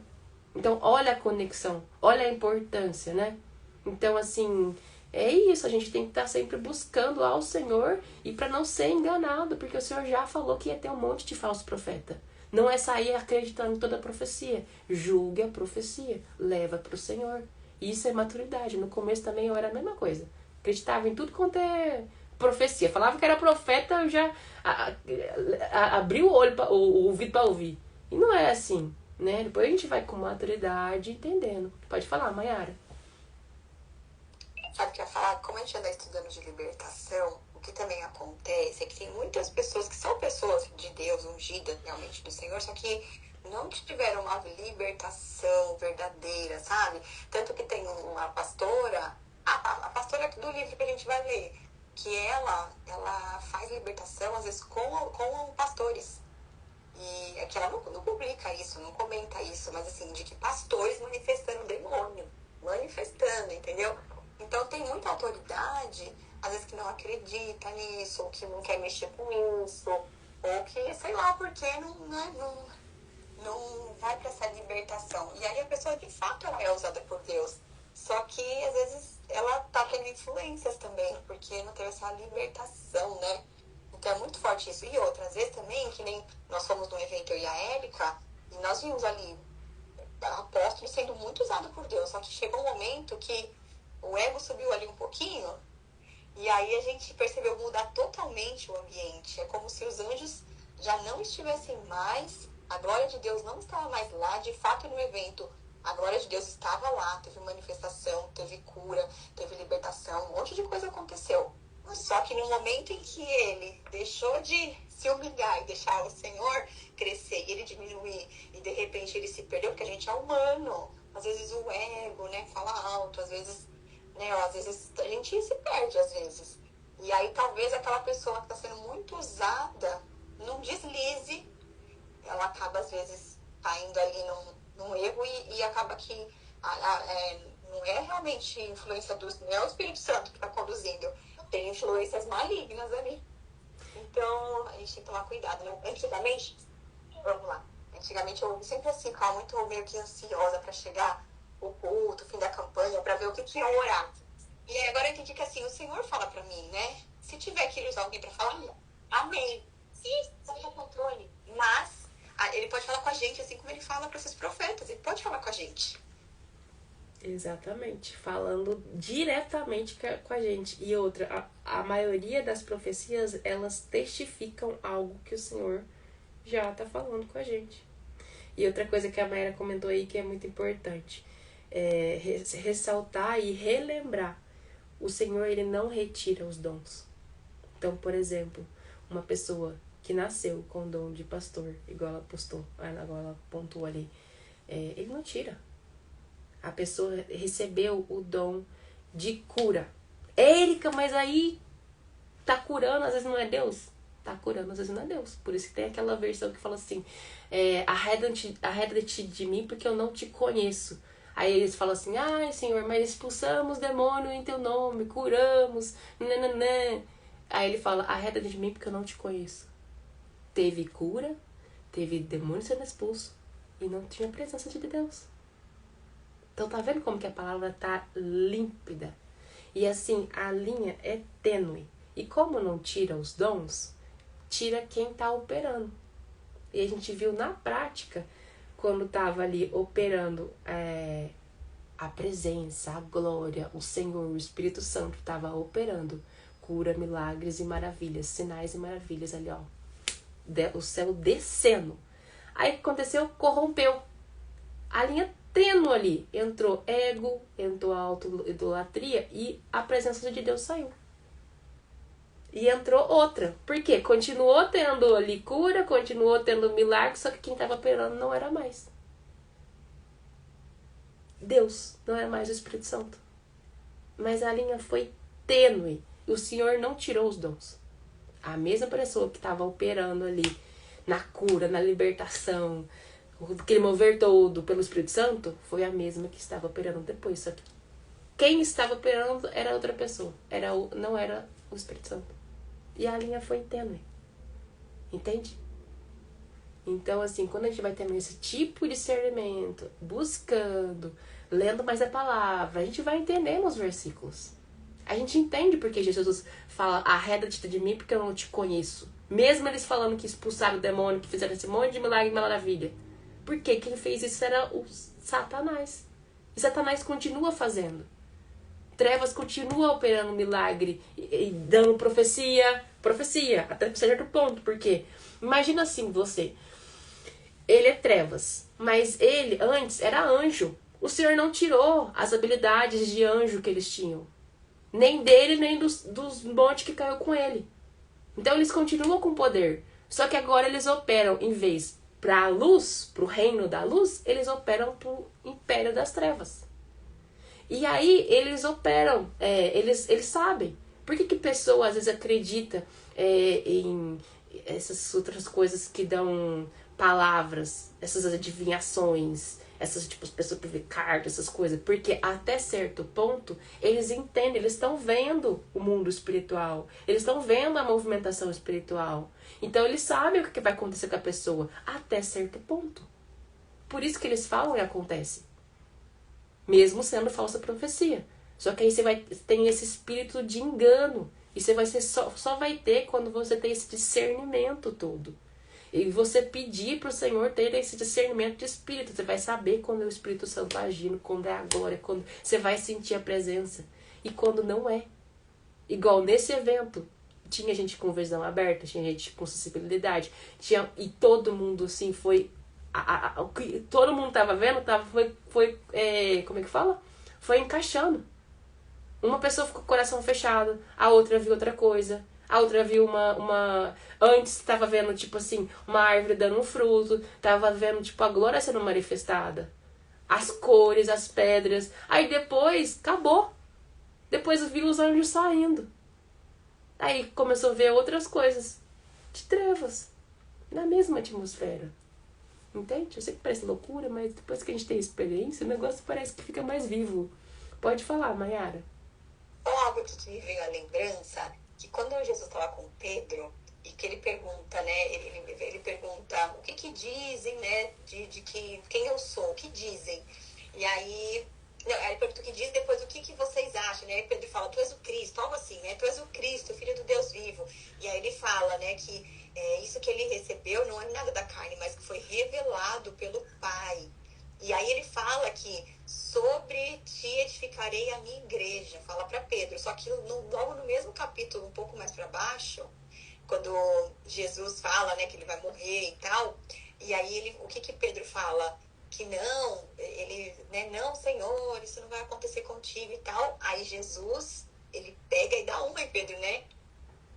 Então, olha a conexão, olha a importância, né? Então, assim, é isso, a gente tem que estar sempre buscando ao Senhor e para não ser enganado, porque o Senhor já falou que ia ter um monte de falso profeta. Não é sair acreditando em toda a profecia. Julgue a profecia. Leva para o Senhor. Isso é maturidade. No começo também eu era a mesma coisa. Acreditava em tudo quanto é profecia. Falava que era profeta, eu já abri o olho, o ouvido para ouvir. E não é assim, né? Depois a gente vai com maturidade entendendo. Pode falar, Mayara. Sabe o que eu ia falar? Como a gente anda estudando de libertação, o que também acontece é que tem muitas pessoas que são pessoas de Deus, ungidas realmente do Senhor, só que não tiveram uma libertação verdadeira, sabe? Tanto que tem uma pastora, a pastora do livro que a gente vai ler, que ela faz libertação, às vezes, com pastores. E é que ela não publica isso, não comenta isso, mas assim, de que pastores manifestando demônio, manifestando, entendeu? Então tem muita autoridade, às vezes que não acredita nisso, ou que não quer mexer com isso, ou que, sei lá, porque não vai para essa libertação. E aí a pessoa, de fato, ela é usada por Deus. Só que, às vezes, ela tá tendo influências também, porque não teve essa libertação, né? Então é muito forte isso. E outras vezes também, que nem nós fomos num evento, eu e a Érica, e nós vimos ali apóstolos sendo muito usados por Deus. Só que chegou um momento que o ego subiu ali um pouquinho, e aí a gente percebeu mudar totalmente o ambiente. É como se os anjos já não estivessem mais, a glória de Deus não estava mais lá. De fato, no evento, a glória de Deus estava lá, teve manifestação, teve cura, teve libertação, um monte de coisa aconteceu. Só que no momento em que ele deixou de se humilhar e deixar o Senhor crescer e ele diminuir, e de repente ele se perdeu, porque a gente é humano, às vezes o ego, né, fala alto, às vezes, né, às vezes a gente se perde, às vezes. E aí talvez aquela pessoa que está sendo muito usada, num deslize, ela acaba às vezes caindo ali num erro e acaba que não é realmente influência não é o Espírito Santo que está conduzindo, tem influências malignas ali. Então a gente tem que tomar cuidado, né? Antigamente, vamos lá, eu sempre assim, ficava muito meio que ansiosa para chegar o culto, o fim da campanha, para ver o que ia orar. E aí agora eu entendi que assim, o Senhor fala para mim, né? Se tiver que usar alguém para falar, amém. Sim, sai do controle. Mas ele pode falar com a gente, assim como ele fala para seus profetas. Ele pode falar com a gente. Exatamente. Falando diretamente com a gente. E outra, a maioria das profecias, elas testificam algo que o Senhor já está falando com a gente. E outra coisa que a Mayra comentou aí que é muito importante. É ressaltar e relembrar. O Senhor, ele não retira os dons. Então, por exemplo, uma pessoa que nasceu com o dom de pastor, igual ela pontuou ali, ele não tira. A pessoa recebeu o dom de cura. Érica, mas aí tá curando, às vezes não é Deus? Tá curando, às vezes não é Deus. Por isso que tem aquela versão que fala assim, arreda-te de mim porque eu não te conheço. Aí eles falam assim, ai Senhor, mas expulsamos demônio em teu nome, curamos, nananã. Aí ele fala, arreda-te de mim porque eu não te conheço. Teve cura, teve demônio sendo expulso e não tinha presença de Deus. Então tá vendo como que a palavra tá límpida? E assim, a linha é tênue. E como não tira os dons, tira quem tá operando. E a gente viu na prática, quando tava ali operando a presença, a glória, o Senhor, o Espírito Santo tava operando cura, milagres e maravilhas, sinais e maravilhas ali, ó. O céu descendo. Aí o que aconteceu? Corrompeu. A linha tênue ali. Entrou ego, entrou a auto-idolatria e a presença de Deus saiu. E entrou outra. Por quê? Continuou tendo ali cura, continuou tendo milagre, só que quem estava operando não era mais Deus, não era mais o Espírito Santo. Mas a linha foi tênue. E o Senhor não tirou os dons. A mesma pessoa que estava operando ali na cura, na libertação, aquele mover todo pelo Espírito Santo, foi a mesma que estava operando depois. Só que quem estava operando era outra pessoa. Não era o Espírito Santo. E a linha foi tênue. Entende? Então, assim, quando a gente vai tendo esse tipo de discernimento, buscando, lendo mais a palavra, a gente vai entendendo os versículos. A gente entende porque Jesus fala, arreda-te de mim porque eu não te conheço. Mesmo eles falando que expulsaram o demônio, que fizeram esse monte de milagre e maravilha. Por quê? Quem fez isso era o Satanás. E Satanás continua fazendo. Trevas continua operando milagre e dando profecia, até certo ponto. Por quê? Imagina assim, você. Ele é trevas, mas ele antes era anjo. O Senhor não tirou as habilidades de anjo que eles tinham. Nem dele, nem dos montes que caiu com ele. Então eles continuam com poder. Só que agora eles operam, em vez para a luz, para o reino da luz, eles operam para o império das trevas. E aí eles operam, eles sabem. Por que pessoa às vezes acredita em essas outras coisas que dão palavras, essas adivinhações, essas tipo pessoas que vê cartas, essas coisas? Porque até certo ponto eles entendem, eles estão vendo o mundo espiritual, eles estão vendo a movimentação espiritual. Então eles sabem o que vai acontecer com a pessoa até certo ponto. Por isso que eles falam e acontece. Mesmo sendo falsa profecia. Só que aí você tem esse espírito de engano. E você vai ser só vai ter quando você tem esse discernimento todo. E você pedir pro Senhor ter esse discernimento de espírito. Você vai saber quando é o Espírito Santo tá agindo, quando é agora, quando você vai sentir a presença. E quando não é. Igual nesse evento. Tinha gente com visão aberta, tinha gente com sensibilidade. E todo mundo, assim, foi... o que todo mundo tava vendo, como é que fala? Foi encaixando. Uma pessoa ficou com o coração fechado, a outra viu outra coisa, a outra viu antes tava vendo, tipo assim, uma árvore dando um fruto, tava vendo, tipo, a glória sendo manifestada. As cores, as pedras. Aí depois, acabou. Depois viu os anjos saindo. Aí começou a ver outras coisas de trevas, na mesma atmosfera. Entende? Eu sei que parece loucura, mas depois que a gente tem experiência, o negócio parece que fica mais vivo. Pode falar, Mayara. Algo que me veio à lembrança, que quando Jesus estava com Pedro, e que ele pergunta, né, ele pergunta o que dizem, né, de quem eu sou, o que dizem? E aí, ele pergunta o que diz, depois o que vocês acham, né? Aí Pedro fala, tu és o Cristo, algo assim, né? Tu és o Cristo, filho do Deus vivo. E aí ele fala, né, que isso que ele recebeu não é nada da carne, mas que foi revelado pelo Pai. E aí ele fala que sobre ti edificarei a minha igreja, fala para Pedro. Só que logo no mesmo capítulo, um pouco mais para baixo, quando Jesus fala, né, que ele vai morrer e tal, e aí o que Pedro fala? Que não, né, não, Senhor, isso não vai acontecer contigo e tal. Aí Jesus, ele pega e dá uma em Pedro, né?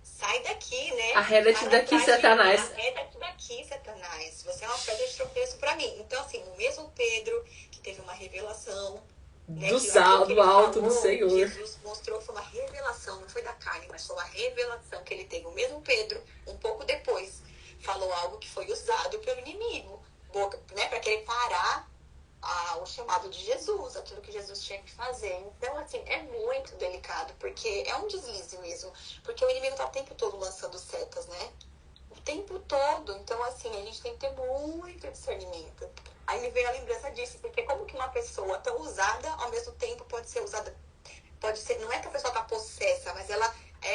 Sai daqui, né? Arreda-te daqui, Satanás. Arreda-te daqui, Satanás. Você é uma pedra de tropeço para mim. Então, assim, o mesmo Pedro que teve uma revelação, né, do alto do Senhor. Jesus mostrou, foi uma revelação, não foi da carne, mas foi uma revelação que ele teve. O mesmo Pedro, um pouco depois, falou algo que foi usado pelo inimigo, né, para querer parar o chamado de Jesus, aquilo que Jesus tinha que fazer. Então, assim, é muito delicado, porque é um deslize mesmo, porque o inimigo tá o tempo todo lançando setas, né? O tempo todo. Então, assim, a gente tem que ter muito discernimento. Aí me veio a lembrança disso, porque como que uma pessoa tão usada, ao mesmo tempo pode ser usada, não é que a pessoa tá possessa, mas ela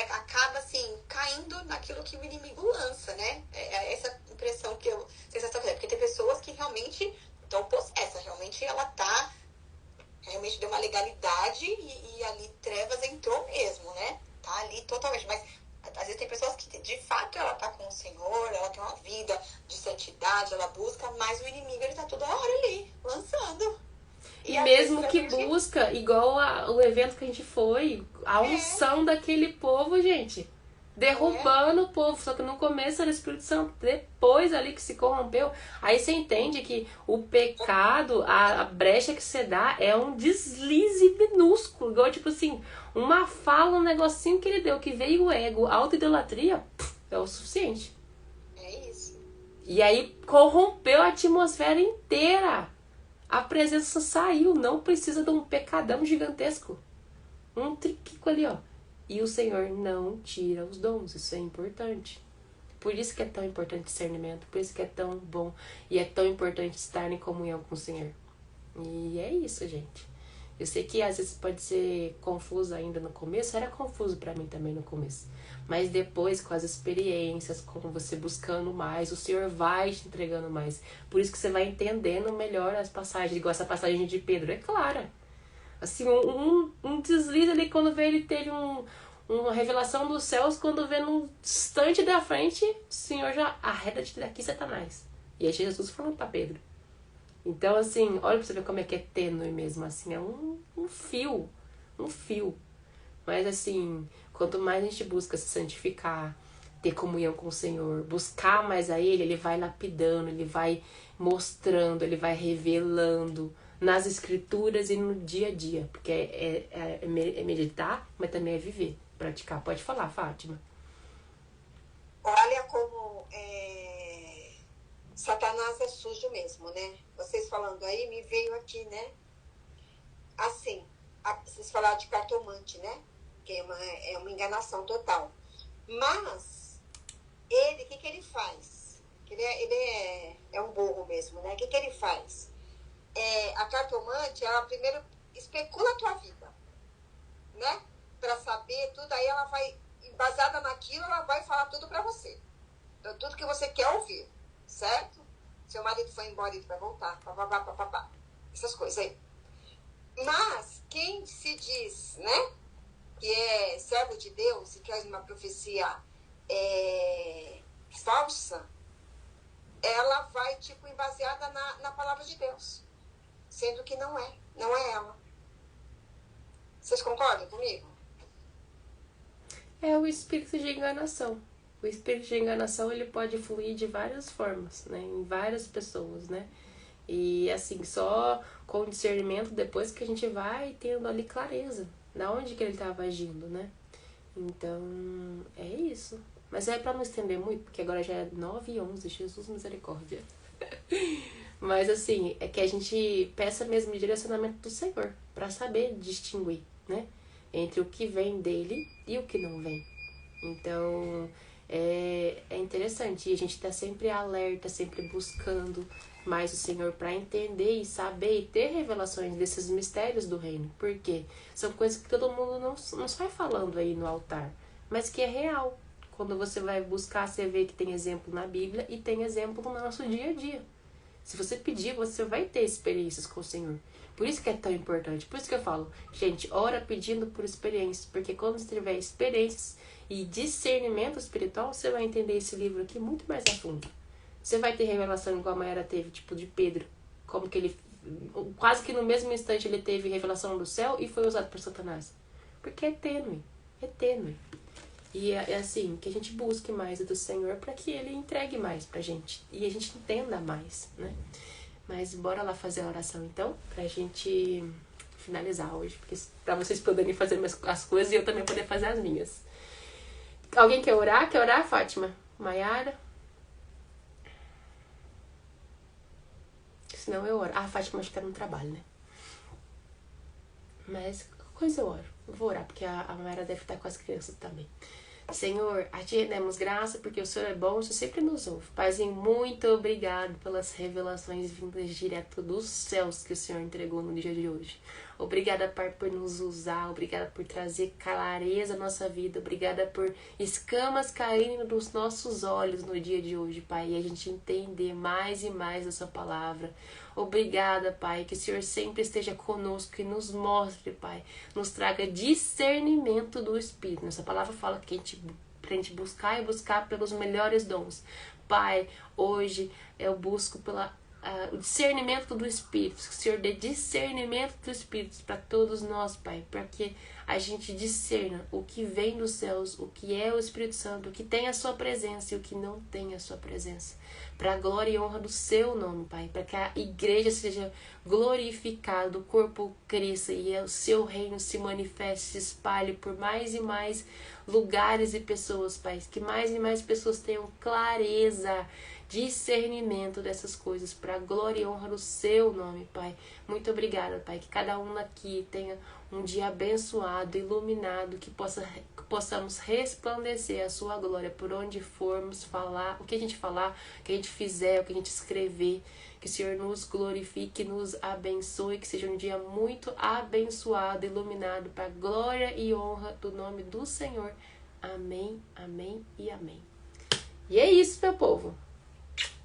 acaba, assim, caindo naquilo que o inimigo lança, né? É essa impressão que sensação que eu tenho, porque tem pessoas que realmente estão possessas, realmente ela tá, realmente deu uma legalidade e ali trevas entrou mesmo, né? Tá ali totalmente, mas às vezes tem pessoas que de fato ela tá com o Senhor, ela tem uma vida de santidade, ela busca, mas o inimigo ele tá toda hora ali, lançando. E mesmo que busca, igual o evento que a gente foi, a unção daquele povo, gente, derrubando o povo, só que no começo era o Espírito Santo, depois ali que se corrompeu, aí você entende que o pecado, a brecha que você dá é um deslize minúsculo, igual tipo assim, uma fala, um negocinho que ele deu, que veio o ego, a autoidolatria, é o suficiente. É isso. E aí corrompeu a atmosfera inteira. A presença saiu, não precisa de um pecadão gigantesco. Um triquico ali, ó. E o Senhor não tira os dons, isso é importante. Por isso que é tão importante discernimento, por isso que é tão bom e é tão importante estar em comunhão com o Senhor. E é isso, gente. Eu sei que às vezes pode ser confuso ainda no começo, era confuso pra mim também no começo. Mas depois, com as experiências, com você buscando mais, o Senhor vai te entregando mais. Por isso que você vai entendendo melhor as passagens, igual essa passagem de Pedro, é clara. Assim, um deslize ali quando vê ele teve uma revelação dos céus, quando vê num instante da frente, o Senhor já arreda-te daqui, Satanás. E aí Jesus falando pra Pedro. Então, assim, olha pra você ver como é que é tênue mesmo, assim, é um fio, um fio. Mas, assim, quanto mais a gente busca se santificar, ter comunhão com o Senhor, buscar mais a Ele vai lapidando, Ele vai mostrando, Ele vai revelando nas escrituras e no dia a dia. Porque é meditar, mas também é viver, praticar. Pode falar, Fátima. Olha como Satanás é sujo mesmo, né? Vocês falando aí, me veio aqui, né? Assim, vocês falaram de cartomante, né? Que é uma enganação total. Mas, ele, o que ele faz? Ele é um burro mesmo, né? O que ele faz? A cartomante, ela primeiro especula a tua vida, né? Pra saber tudo, aí ela vai, embasada naquilo, ela vai falar tudo pra você. Então, tudo que você quer ouvir, certo? Seu marido foi embora, ele vai voltar, papapá, papapá. Essas coisas aí. Mas, quem se diz, né? Que é servo de Deus e que é uma profecia falsa, ela vai, tipo, embaseada na palavra de Deus. Sendo que não é ela. Vocês concordam comigo? É o espírito de enganação. O espírito de enganação, ele pode fluir de várias formas, né? Em várias pessoas, né? E, assim, só com discernimento, depois que a gente vai tendo ali clareza da onde que ele estava agindo, né? Então, é isso. Mas é pra não estender muito, porque agora já é 9h11, Jesus misericórdia. Mas, assim, é que a gente peça mesmo direcionamento do Senhor, pra saber distinguir, né? Entre o que vem dele e o que não vem. Então, é interessante. E a gente tá sempre alerta, sempre buscando mais o Senhor para entender e saber e ter revelações desses mistérios do reino. Por quê? São coisas que todo mundo não sai falando aí no altar, mas que é real. Quando você vai buscar, você vê que tem exemplo na Bíblia e tem exemplo no nosso dia a dia. Se você pedir, você vai ter experiências com o Senhor. Por isso que é tão importante. Por isso que eu falo, gente, ora pedindo por experiências. Porque quando você tiver experiências e discernimento espiritual, você vai entender esse livro aqui muito mais a fundo. Você vai ter revelação igual a Mayara teve, tipo de Pedro. Como que ele, quase que no mesmo instante, ele teve revelação do céu e foi usado por Satanás. Porque é tênue. É tênue. E é assim, que a gente busque mais do Senhor para que Ele entregue mais pra gente. E a gente entenda mais, né? Mas bora lá fazer a oração então, pra gente finalizar hoje. Porque pra vocês poderem fazer as coisas e eu também poder fazer as minhas. Alguém quer orar? Quer orar, Fátima? Mayara? Senão eu oro. Ah, a Fátima acho que tá no trabalho, né? Mas qualquer coisa eu oro. Eu vou orar, porque a Mayara deve estar com as crianças também. Senhor, a ti rendemos graça, porque o Senhor é bom, o Senhor sempre nos ouve. Paizinho, muito obrigado pelas revelações vindas direto dos céus que o Senhor entregou no dia de hoje. Obrigada, Pai, por nos usar. Obrigada por trazer clareza à nossa vida. Obrigada por escamas caírem dos nossos olhos no dia de hoje, Pai. E a gente entender mais e mais a sua palavra. Obrigada, Pai, que o Senhor sempre esteja conosco e nos mostre, Pai. Nos traga discernimento do Espírito. Nossa palavra fala que pra gente buscar e buscar pelos melhores dons. Pai, hoje eu busco o discernimento do Espírito, que o Senhor dê discernimento do Espírito para todos nós, Pai, para que a gente discerna o que vem dos céus, o que é o Espírito Santo, o que tem a sua presença e o que não tem a sua presença, para a glória e honra do seu nome, Pai, para que a igreja seja glorificada, o corpo cresça e o seu reino se manifeste, se espalhe por mais e mais lugares e pessoas, Pai, que mais e mais pessoas tenham clareza, discernimento dessas coisas, para a glória e honra do seu nome, Pai. Muito obrigada, Pai, que cada um aqui tenha um dia abençoado, iluminado, que possamos resplandecer a sua glória por onde formos falar, o que a gente falar, o que a gente fizer, o que a gente escrever, Que o Senhor nos glorifique, nos abençoe, que seja um dia muito abençoado, iluminado para a glória e honra do nome do Senhor. Amém, amém e amém. E é isso, meu povo.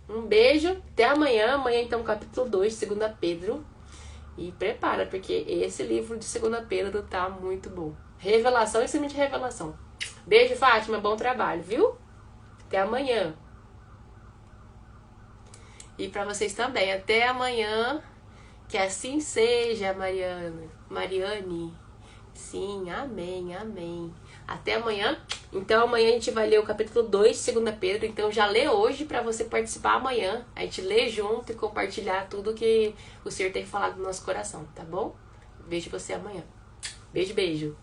Um beijo, até amanhã. Amanhã, então, capítulo 2 de 2 Pedro. E prepara, porque esse livro de 2 Pedro tá muito bom. Revelação e semente de revelação. Beijo, Fátima. Bom trabalho, viu? Até amanhã. E pra vocês também. Até amanhã. Que assim seja, Mariane. Sim, amém, amém. Até amanhã. Então amanhã a gente vai ler o capítulo 2 de 2 Pedro. Então já lê hoje pra você participar amanhã. A gente lê junto e compartilhar tudo que o Senhor tem falado no nosso coração, tá bom? Vejo você amanhã. Beijo, beijo.